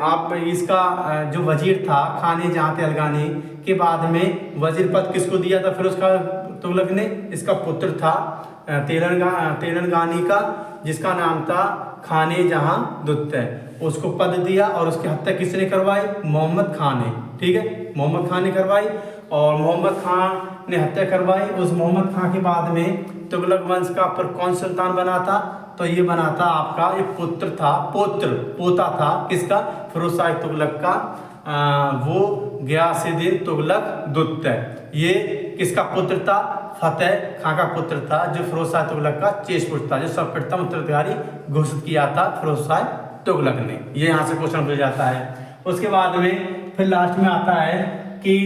A: आप इसका जो वजीर था खाने जहाँ तेलगानी के बाद में वजीर पद किसको दिया था? फिर उसका तुगलक ने, इसका पुत्र था तेलंगानी का, जिसका नाम था खाने जहां दुत्ते, उसको पद दिया। और उसकी हत्या किसने करवाई? मोहम्मद खां ने, ठीक है, मोहम्मद खां ने करवाई। और मोहम्मद खां ने हत्या करवाई। उस मोहम्मद खां के बाद में तुगलक वंश का फिर कौन सुल्तान बना था? तो ये बना था आपका, ये पुत्र था, पोता था किसका? फिरोज शाह तुगलक का, वो गयासुद्दीन तुगलक दुत्त। ये किसका पुत्र था? फतेह खां का पुत्र था, जो फिरोज शाह तुगलक का ज्येष्ठ पुत्र था, जो सर्वप्रथम उत्तराधिकारी घोषित किया था फिरोज शाह तुगलक ने। ये यहाँ से क्वेश्चन पूछा जाता है। उसके बाद में फिर लास्ट में आता है कि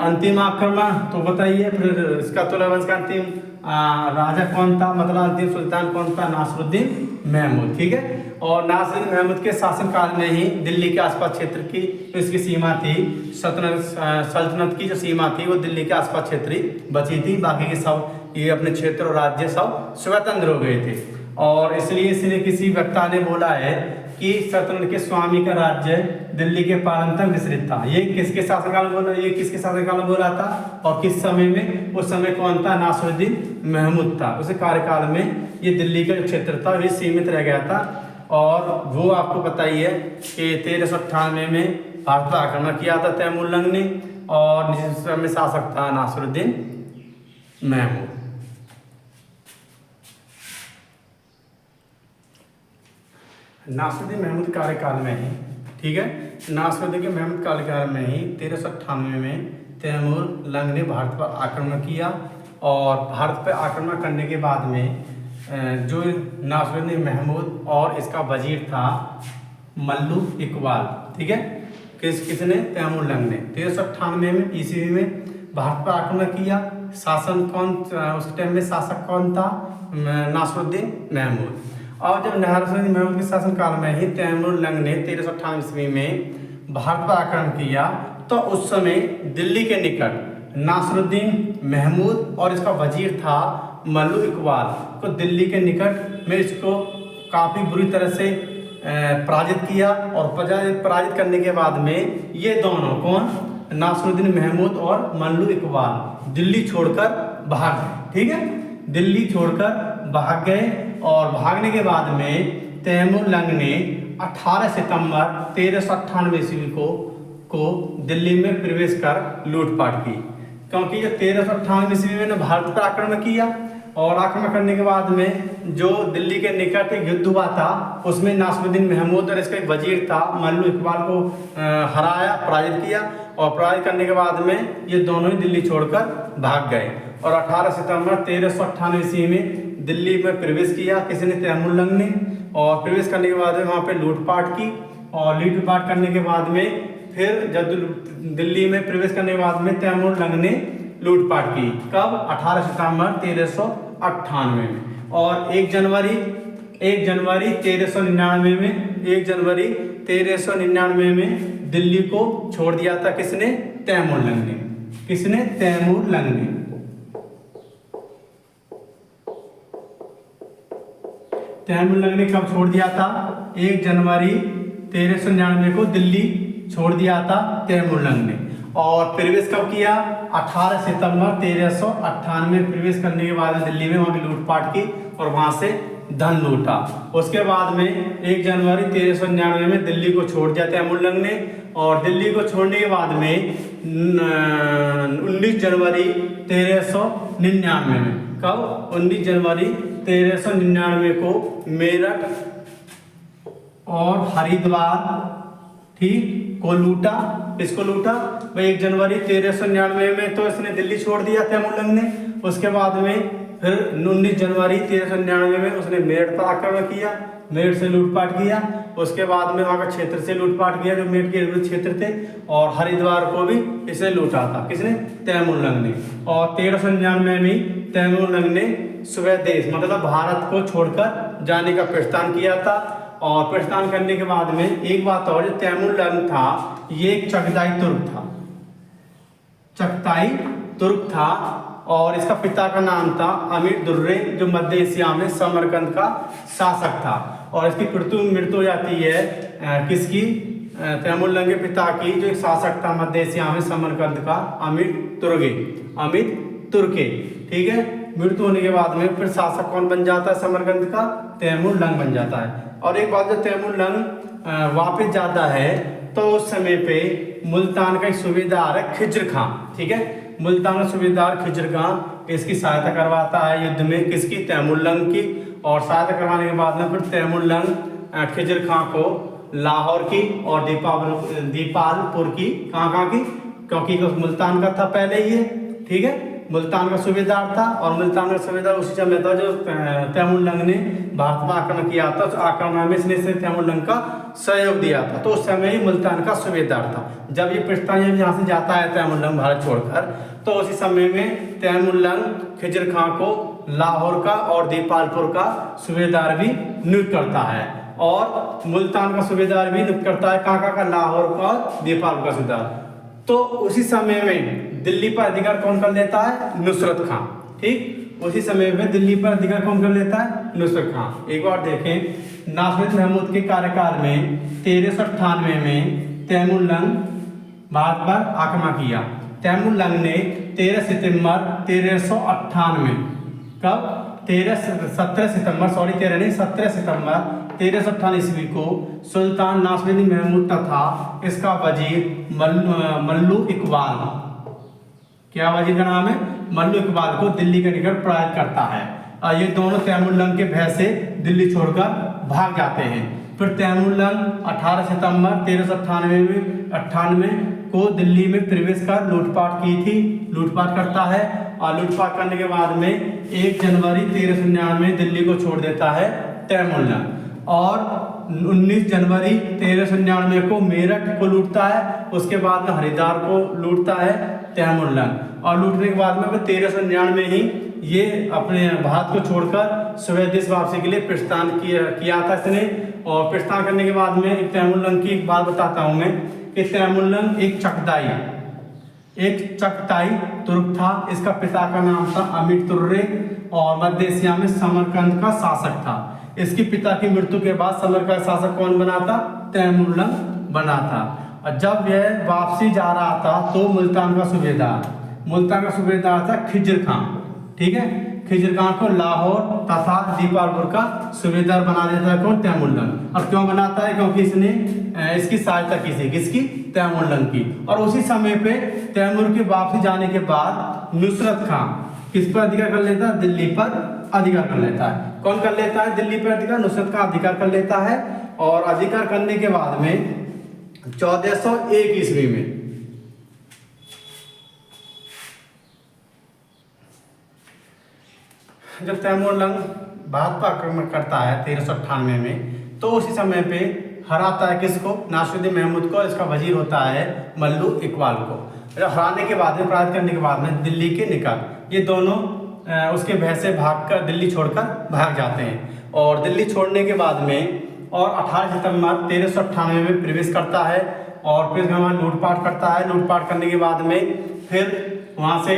A: अंतिम आक्रमण, तो बताइए फिर इसका तुगलक वंश का अंतिम राजा कौन था, मतलब अंतिम सुल्तान कौन था? नासिरुद्दीन महमूद, ठीक है। और नासिरुद्दीन महमूद के शासनकाल में ही दिल्ली के आसपास क्षेत्र की इसकी सीमा थी, सल्तनत की जो सीमा थी वो दिल्ली के आसपास क्षेत्र ही बची थी। बाकी के सब ये अपने क्षेत्र और राज्य सब स्वतंत्र हो गए थे। और इसलिए किसी वक्ता ने बोला है कि सल्तनत के स्वामी का राज्य दिल्ली के पालन तक विस्तृत था। ये किसके शासनकाल में बोला? ये किसके शासनकाल में बोला था? और किस समय में? उस समय कौन था? नासिरुद्दीन महमूद था। उस कार्यकाल में ये दिल्ली का जो क्षेत्र था ये सीमित रह गया था। और वो आपको पता ही है कि 1398 में भारत पर आक्रमण किया था तैमूर ने, और जिस समय शासक था नासिरुद्दीन महमूद। नासिरुद्दीन महमूद कार्यकाल में ही, ठीक है, नासिरुद्दीन के महमूद कार्यकाल में ही 1398 में तैमूर लंग ने भारत पर आक्रमण किया। और भारत पर आक्रमण करने के बाद में जो नासिरुद्दीन महमूद और इसका वजीर था मल्लू इकबाल, ठीक है, किसने? तैमूर लंग ने 1398 में ईस्वी में भारत पर आक्रमण किया। शासन कौन, उस टाइम में शासक कौन था? नासिरुद्दीन महमूद। और जब नासिरुद्दीन महमूद के शासनकाल में ही तैमूर लंग ने 1398 ईस्वी में भारत पर आक्रमण किया, तो उस समय दिल्ली के निकट नासिरुद्दीन महमूद और इसका वजीर था मल्लू इकबाल को दिल्ली के निकट में इसको काफ़ी बुरी तरह से पराजित किया। और पराजित करने के बाद में ये दोनों कौन? नासिरुद्दीन महमूद और मल्लू इकबाल दिल्ली छोड़कर भाग गए, ठीक है, दिल्ली छोड़कर भाग गए। और भागने के बाद में तैमूर लंग ने 18 सितंबर 1398 ईस्वी को दिल्ली में प्रवेश कर लूटपाट की। क्योंकि जो 1398 ईस्वी में भारत पर आक्रमण किया, और आक्रमण करने के बाद में जो दिल्ली के निकट एक युद्ध हुआ था उसमें नासिरुद्दीन महमूद और इसका एक वजीर था मल्लू इकबाल को हराया, पराजित किया। और पराजित करने के बाद में ये दोनों ही दिल्ली छोड़कर भाग गए। और 18 सितंबर 1398 ईस्वी में दिल्ली में प्रवेश किया किसने? तैमूर लंग ने। और प्रवेश करने के बाद वहाँ पे लूटपाट की। और लूटपाट करने के बाद में फिर जब दिल्ली में प्रवेश करने के बाद में तैमूर लंग ने लूटपाट की। कब? 18 सितंबर 1398 में। और 1 जनवरी 1399 में दिल्ली को छोड़ दिया था किसने? तैमूर लंग ने। किसने? तैमूर लंग ने। तैमूर लंग ने कब छोड़ दिया था? 1 जनवरी 1399 को दिल्ली छोड़ दिया था तैमूर लंग ने। और प्रवेश कब किया? 18 सितंबर 1398 में प्रवेश करने के बाद दिल्ली में वहाँ की लूटपाट की और वहाँ से धन लूटा। उसके बाद में 1 जनवरी 1399 में दिल्ली को छोड़ दिया तैमूर ने, और दिल्ली को छोड़ने के बाद में 19 जनवरी 1399 में, कब 19 जनवरी 1399 को मेरठ और हरिद्वार ठीक को लूटा। इसको लूटा भाई 1 जनवरी 1399 में तो इसने दिल्ली छोड़ दिया तैमूर ने। उसके बाद में फिर 19 जनवरी 1399 में उसने मेरठ पर आक्रमण किया, मेरठ से लूटपाट किया। उसके बाद में वहाँ का क्षेत्र से लूटपाट किया जो मेरठ के विरुद्ध क्षेत्र थे, और हरिद्वार को भी इसे लूटा था किसने, तैमूर ने। और 1399 में तैमूर ने स्वदेश मतलब भारत को छोड़कर जाने का प्रस्थान किया था। और प्रस्थान करने के बाद में एक बात और, जो तैमूर था ये एक चगताई तुर्क था, चगताई तुर्क था, और इसका पिता का नाम था अमीर दुर्रे जो मध्य एशिया में समरकंद का शासक था। और इसकी मृत्यु हो जाती है किसकी, तैमूर के पिता की, जो एक शासक था मध्य एशिया में समरकंद का, अमीर तुर्के ठीक है। मृत्यु होने के बाद में फिर शासक कौन बन जाता है समरकंद का, तैमूर लंग बन जाता है। और एक बात, जब तैमूर लंग वापस जाता है तो उस समय पे मुल्तान का एक सूबेदार है खिज्र खां, ठीक है, मुल्तान का सूबेदार खिज्र खां इसकी सहायता करवाता है युद्ध में, किसकी, तैमूर लंग की। और सहायता करवाने के बाद में फिर तैमूर लंग खिज्र खां को लाहौर की और दीपालपुर की, कहाँ की, क्योंकि मुल्तान का था पहले ही है, ठीक है, मुल्तान का सूबेदार था। और मुल्तान का सूबेदार उसी समय था जो तैमूर लंग ने भारत में आक्रमण किया था, उस आक्रमण में इसने तैमूर लंग का सहयोग दिया था, तो उस समय ही मुल्तान का सूबेदार था। जब ये प्रस्थान यहाँ से जाता है तैमूर लंग भारत छोड़कर, तो उसी समय में तैमूर लंग खिज्र खां को लाहौर का और दीपालपुर का सूबेदार भी नियुक्त करता है, और मुल्तान का सूबेदार भी नियुक्त करता है, कहाँ का, लाहौर का, दीपालपुर का सूबेदार। तो उसी समय में दिल्ली पर अधिकार कौन कर लेता है, नुसरत खां, ठीक, उसी समय में दिल्ली पर अधिकार कौन कर लेता है, नुसरत खां। एक बार देखें, नासिरुद्दीन महमूद के कार्यकाल में 1398 में तैमूर लंग भारत पर आक्रमण किया। तैमूर लंग ने 13 सितंबर 1398, कब, 17 सितंबर 1398 ईस्वी को सुल्तान नासिरुद्दीन महमूद तथा इसका वजीर मल्लू इकबाल, क्या वजीर का नाम है, मल्लू इकबाल को दिल्ली के निकट पराजित करता है। और ये दोनों तैमूर लंग के भय से दिल्ली छोड़कर भाग जाते हैं। फिर तैमूर लंग 18 सितंबर 1398 को दिल्ली में प्रवेश कर लूटपाट करता है, और लूटपाट करने के बाद में 1 जनवरी 1399 में दिल्ली को छोड़ देता है तैमूर लंग। और 19 जनवरी 1399 को मेरठ को लूटता है, उसके बाद में हरिद्वार को लूटता है तैमूर लंग। और लूटने के बाद में 1399 ही ये अपने भारत को छोड़कर स्वदेश वापसी के लिए प्रस्थान किया था इसने। और प्रस्थान करने के बाद में तैमूर लंग की एक बात बताता हूँ मैं, कि तैमूर लंग एक चगताई तुर्क था। इसका पिता का नाम था अमीर तुर्रे, और मध्य एशिया में समरकंद का शासक था। इसके पिता की मृत्यु के बाद समरकंद का शासक कौन बना था, तैमूर लंग बना था। और जब यह वापसी जा रहा था तो मुल्तान का सूबेदार था खिज्र खां, ठीक है, खिज्र खां को लाहौर तथा दीपालपुर का सूबेदार बना देता है कौन, तैमूर लंग। और क्यों बनाता है, क्योंकि इसने इसकी सहायता की थी, किसकी, तैमूर लंग की। और उसी समय पे तैमूर की वापसी जाने के बाद नुसरत खां किस पर अधिकार कर लेता है, दिल्ली पर अधिकार कर लेता है। कौन कर लेता है दिल्ली पर अधिकार, नुसरत खां अधिकार कर लेता है। और अधिकार करने के बाद में 1401 ईस्वी में जब तैमूर लंग भारत पर आक्रमण करता है 1398 में, तो उसी समय पे हराता है किसको, नासिरुद्दीन महमूद को। इसका वजीर होता है मल्लू इकबाल को। जब हराने के बाद में, पराजित करने के बाद में दिल्ली के निकट ये दोनों उसके भय से भागकर दिल्ली छोड़कर भाग जाते हैं। और दिल्ली छोड़ने के बाद में और 18 सितंबर 1398 में प्रवेश करता है, और फिर वहाँ लूटपाट करता है। लूटपाट करने के बाद में फिर वहाँ से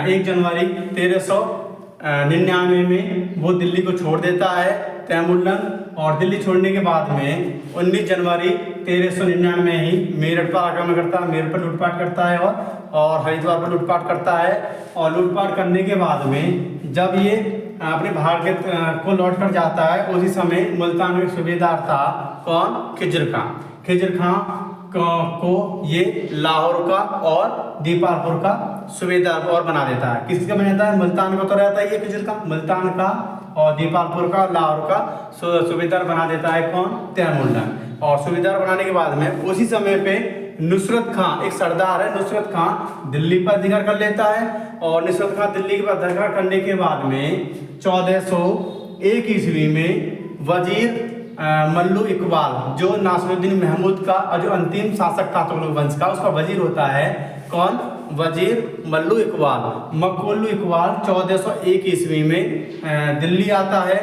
A: 1 जनवरी 1399 में वो दिल्ली को छोड़ देता है तैमूर लंग। और दिल्ली छोड़ने के बाद में 19 जनवरी 1399 में ही मेरठ पर आक्रमण करता है, मेरठ पर लूटपाट करता है और हरिद्वार पर लूटपाट करता है। और लूटपाट करने के बाद में जब ये अपने भाग को लौट कर जाता है, उसी समय मुल्तान में सूबेदार था कौन? खिज्र खां। खिज्र खां को ये लाहौर का और दीपालपुर का सूबेदार और बना देता है। किसका बना देता है? मुल्तान का तो रहता है ये खिज्र खां, मुल्तान का और दीपालपुर का, लाहौर का सूबेदार बना देता है कौन? तैमूर लंग। और सूबेदार बनाने के बाद में उसी समय पे नुसरत खां, एक सरदार है नुसरत खां, दिल्ली पर अधिकार कर लेता है। और नुसरत खां दिल्ली पर अधिकार करने के बाद में 1401 ईस्वी में वजीर मल्लू इकबाल, जो नासिरुद्दीन महमूद का और जो अंतिम शासक था तुगलक वंश का, उसका वजीर होता है कौन? वजीर मल्लू इकबाल। मल्लू इकबाल 1401 ईस्वी में दिल्ली आता है,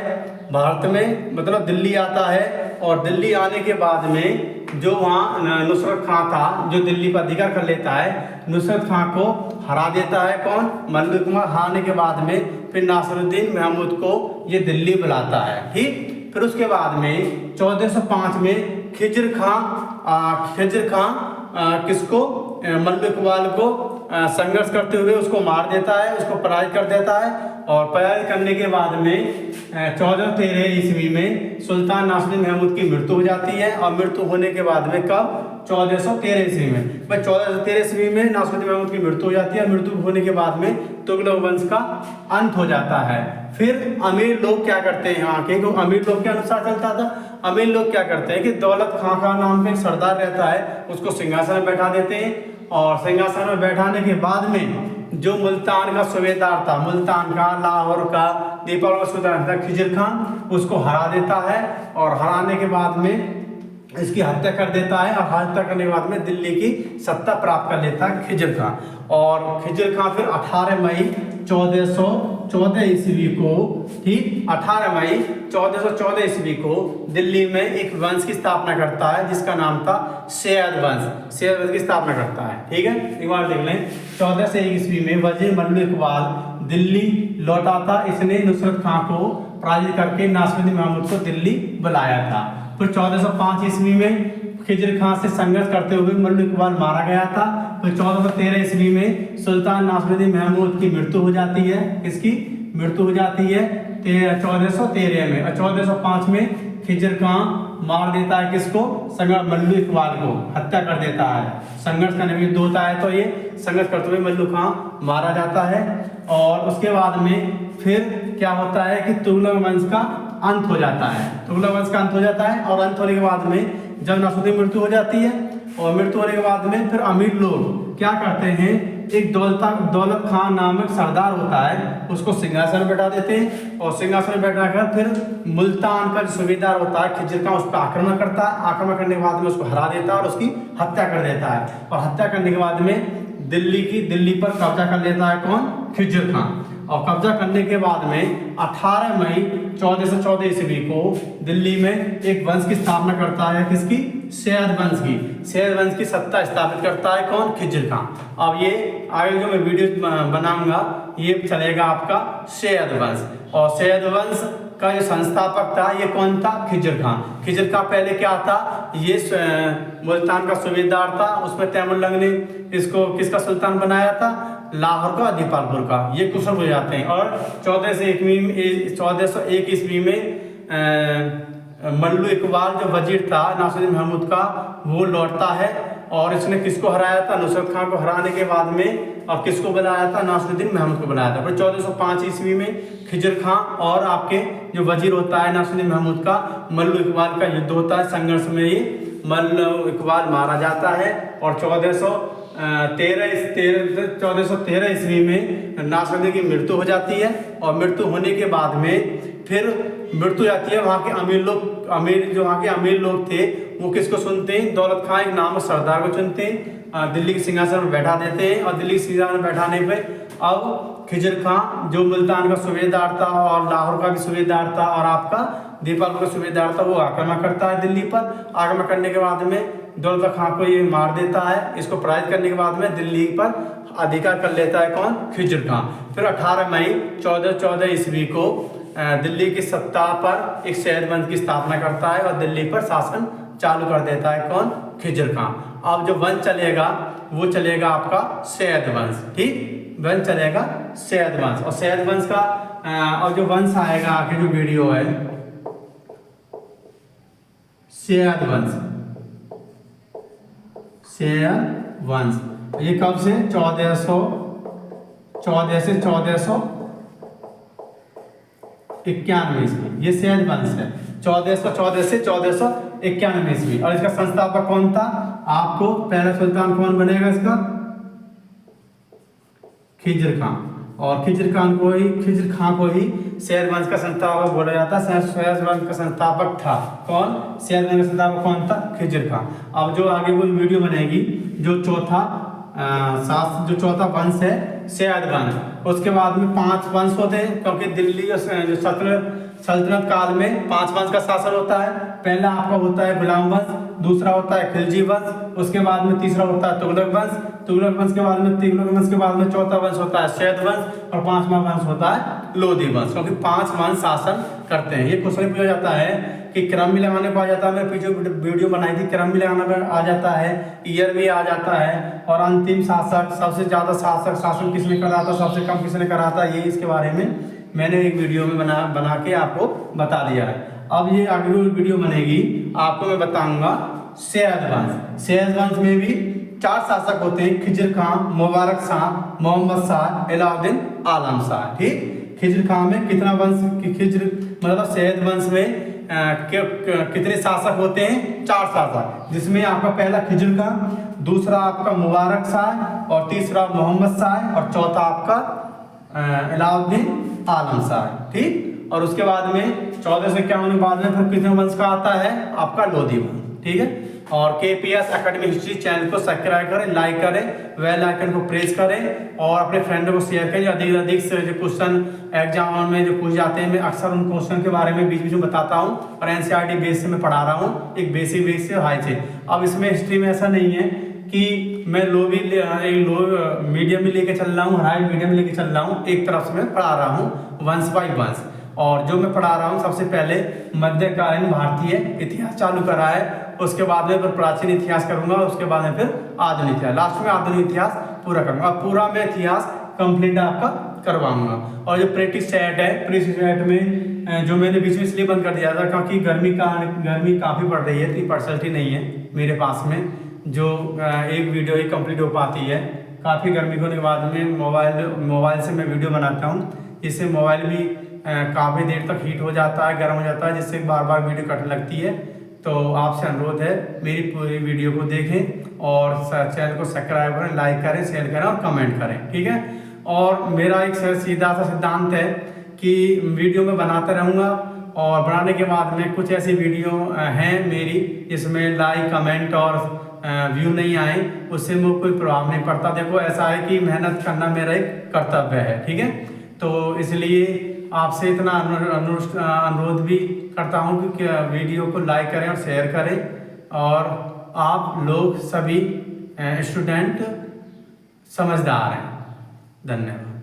A: भारत में मतलब दिल्ली आता है। और दिल्ली आने के बाद में जो वहाँ नुसरत खां था, जो दिल्ली पर अधिकार कर लेता है, नुसरत खां को हरा देता है कौन? मल्लू इकबाल। हराने के बाद में फिर नासिरुद्दीन महमूद को ये दिल्ली बुलाता है, ठीक। फिर उसके बाद में 1405 में खिज्र खां किसको? मल्लू इकबाल को संघर्ष करते हुए उसको मार देता है, उसको पराजित कर देता है। और पराजित करने के बाद में 1413 ईस्वी में सुल्तान नासिरुद्दीन महमूद की मृत्यु हो जाती है। और मृत्यु होने के बाद में कब? 1413 ईस्वी में। 1413 ईस्वी में नासिरुद्दीन महमूद की मृत्यु हो जाती है। मृत्यु होने के बाद में तुगलक वंश का अंत हो जाता है। फिर अमीर लोग क्या करते हैं यहाँ के, क्योंकि अमीर लोग के अनुसार चलता था। अमीर लोग क्या करते हैं कि दौलत खां का नाम पे एक सरदार रहता है, उसको सिंहासन में बैठा देते हैं। और सिंहासन में बैठाने के बाद में जो मुल्तान का सूबेदार था, मुल्तान का, लाहौर का, दीपालपुर का सूबेदार था खिज्र खां, उसको हरा देता है। और हराने के बाद में इसकी हत्या कर देता है। और हत्या करने के बाद में दिल्ली की सत्ता प्राप्त कर लेता है खिज्र खां। और खिज्र खां फिर 18 मई 1414 ईस्वी को, ठीक, 18 मई 1414 ईस्वी को दिल्ली में एक वंश की स्थापना करता है, जिसका नाम था सैयद वंश। सैयद वंश की स्थापना करता है, ठीक है। एक बार देख लें, 1401 ईस्वी में वजीर मल्लू इकबाल दिल्ली लौटा था। इसने नुसरत खां को पराजित करके नासिरुद्दीन महमूद को दिल्ली बुलाया था। फिर 1405 ईस्वी में खिज्र खां से संघर्ष करते हुए मल्लू इकबाल मारा गया था। फिर 1413 ईस्वी में सुल्तान नासिरुद्दीन महमूद की मृत्यु हो जाती है। किसकी मृत्यु हो जाती है? 1413 में। और 1405 में खिज्र खां मार देता है किसको? मल्लू इकबाल को हत्या कर देता है। संघर्ष करने में युद्ध होता है तो ये संघर्ष करते हुए मल्लू खां मारा जाता है। और उसके बाद में फिर क्या होता है कि तुगलक वंश का अंत हो जाता है। तुगलक वंश का अंत हो जाता है। और अंत होने के बाद में जब नासिरुद्दीन मृत्यु हो जाती है, और मृत्यु होने के बाद में फिर अमीर लोग क्या करते हैं, एक दौलत खां नामक सरदार होता है, उसको सिंहासन में बैठा देते हैं। और सिंहासन में बैठाकर फिर मुल्तान का जो सूबेदार होता है खिज्र खां, उस पर आक्रमण करता है। आक्रमण करने के बाद में उसको हरा देता है और उसकी हत्या कर देता है। और हत्या करने के बाद में दिल्ली पर कब्जा कर लेता है कौन? खिज्र खां। और कब्जा करने के बाद में 18 मई 1414 ईस्वी को दिल्ली में एक वंश की स्थापना करता है। किसकी? सैयद वंश की। सैयद वंश की सत्ता स्थापित करता है कौन? खिज्र खां। अब ये आगे जो मैं वीडियो बनाऊंगा ये चलेगा आपका सैयद वंश। और सैयद वंश का जो संस्थापक था ये कौन था? खिज्र खां। खिज्र खां पहले क्या था? ये मुल्तान का सूबेदार था। उसमें तैमूर लंग ने इसको किसका सुल्तान बनाया था? लाहौर का, दीपालपुर का। ये क्वेश्चन हो जाते हैं। और 1401 ईस्वी में मल्लू इकबाल जो वजीर था नासिरुद्दीन महमूद का, वो लौटता है। और इसने किसको हराया था? नुसरत खां को हराने के बाद में। और किसको बुलाया था? नासिरुद्दीन महमूद को बुलाया था। फिर 1405 ईस्वी में खिज्र खां और आपके जो वजीर होता है नासिरुद्दीन महमूद का, मल्लू इकबाल का युद्ध होता है। संघर्ष में ये मल्लू इकबाल मारा जाता है। और 1413 ईस्वी में नासिरुद्दीन की मृत्यु हो जाती है। और मृत्यु होने के बाद में फिर मृत्यु जाती है। वहाँ के जो वहाँ के अमीर लोग थे वो किसको सुनते हैं? दौलत खां एक नामक सरदार को चुनते हैं, दिल्ली के सिंहासन में बैठा देते हैं। और दिल्ली के सिंहासन में बैठाने पे अब खिज्र खां जो मुल्तान का सूबेदार था और लाहौर का भी सूबेदार था और आपका दीपालपुर का सूबेदार था, वो आक्रमण करता है दिल्ली पर। आक्रमण करने के बाद में दौलत खां को ये मार देता है। इसको पराजित करने के बाद में दिल्ली पर अधिकार कर लेता है कौन? खिज्र खां। फिर 18 मई 1414 ईस्वी को दिल्ली की सत्ता पर एक सैयद वंश की स्थापना करता है। और दिल्ली पर शासन चालू कर देता है कौन? खिज्र खां। अब जो वंश चलेगा वो चलेगा आपका सैयद वंश, ठीक। वंश चलेगा सैयद वंश। और सैयद वंश का और जो वंश आएगा आगे जो वीडियो है सैयद वंश, सैयद वंश ये कब से 1400 से 1491 ईस्वी, ये सैयद वंश है। 1414 से 1491 ईस्वी। और इसका संस्थापक कौन था? आपको पहला सुल्तान कौन बनेगा इसका? खिज्र खां। और खिज्र खां को ही सैयद वंश का संस्थापक बोला जाता है। सैयद वंश का संस्थापक था कौन? सैयद वंश का संस्थापक कौन था? खिज्र खां। अब जो आगे कोई वीडियो बनेगी जो चौथा वंश है सैयद वंश, उसके बाद में 5 वंश होते हैं, क्योंकि दिल्ली जो सल्तनत काल में 5 वंश का शासन होता है। पहला आपका होता है गुलाम वंश, दूसरा होता है खिलजी वंश, उसके बाद में तीसरा होता है तुगलक वंश, तुगलक वंश के बाद में चौथा वंश होता है सैयद वंश, और 5वां वंश होता है लोधी वंश। क्योंकि 5 वंश शासन करते हैं। ये क्वेश्चन पूछा जाता है कि क्रम भी लगाने को आ जाता है। मैंने पीछे वीडियो बनाई थी, क्रम भी लगाना आ जाता है, ईयर भी आ जाता है, और अंतिम शासक, सबसे ज्यादा शासन किसने करा था, सबसे कम किसने करा था, ये इसके बारे में मैंने एक वीडियो में बना के आपको बता दिया है। अब ये आगे वीडियो बनेगी, आपको मैं बताऊंगा सैयद वंश। सैयद वंश में भी 4 शासक होते हैं, खिज्र खां, मुबारक शाह, मोहम्मद शाह, अलाउद्दीन आलम शाह। ठीक, खिज्र खां में कितना वंश, मतलब सैयद वंश में कितने शासक होते हैं? 4 शासक, जिसमें आपका पहला खिज्र खां, दूसरा आपका मुबारक शाह, और तीसरा मोहम्मद शाह, और चौथा आपका अलाउद्दीन आलम शाह। ठीक, और उसके बाद में 1451 के बाद में फिर कितने वंश का आता है? आपका लोधी वंश। ठीक है, और KPS एकेडमी हिस्ट्री चैनल को सब्सक्राइब करें, लाइक करें, बेल आइकन को प्रेस करें, और अपने फ्रेंडों को शेयर करें। अधिक से अधिक से जो क्वेश्चन एग्जाम में जो पूछ जाते हैं, मैं अक्सर उन क्वेश्चन के बारे में बीच बीच में बताता हूं, और NCERT बेस से मैं पढ़ा रहा हूं, एक बेसिक बेस से हाई से। अब इसमें हिस्ट्री में ऐसा नहीं है कि मैं लो मीडियम में लेके चल रहा हूँ, हाई मीडियम में लेके चल रहा हूँ, एक तरफ से मैं पढ़ा रहा हूँ वंश बाई वंश। और जो मैं पढ़ा रहा हूँ, सबसे पहले मध्यकालीन भारतीय इतिहास चालू करा है, उसके बाद में फिर प्राचीन इतिहास करूंगा, उसके बाद में फिर आधुनिक इतिहास, लास्ट में आधुनिक इतिहास पूरा करूंगा। अब पूरा मैं इतिहास कंप्लीट आपका करवाऊंगा। और जो प्रैक्टिस सेट है, प्रैक्टिस सेट में जो मैंने बीच में इसलिए बंद कर दिया था क्योंकि गर्मी काफ़ी पड़ रही है, इतनी फैसिलिटी नहीं है मेरे पास में जो एक वीडियो ही कंप्लीट हो पाती है। काफ़ी गर्मी होने के बाद में मोबाइल से मैं वीडियो बनाता हूँ, इससे मोबाइल भी काफ़ी देर तक हीट हो जाता है, गर्म हो जाता है, जिससे बार बार वीडियो कटने लगती है। तो आपसे अनुरोध है मेरी पूरी वीडियो को देखें और चैनल को सब्सक्राइब करें, लाइक करें, शेयर करें और कमेंट करें। ठीक है, और मेरा एक सीधा सा सिद्धांत है कि वीडियो में बनाता रहूँगा, और बनाने के बाद में कुछ ऐसी वीडियो हैं मेरी जिसमें लाइक, कमेंट और व्यू नहीं आए, उससे मुझे कोई प्रभाव नहीं पड़ता। देखो, ऐसा है कि मेहनत करना मेरा एक कर्तव्य है। ठीक है, तो इसलिए आपसे इतना अनुरोध भी करता हूँ कि वीडियो को लाइक करें और शेयर करें, और आप लोग सभी स्टूडेंट समझदार हैं। धन्यवाद।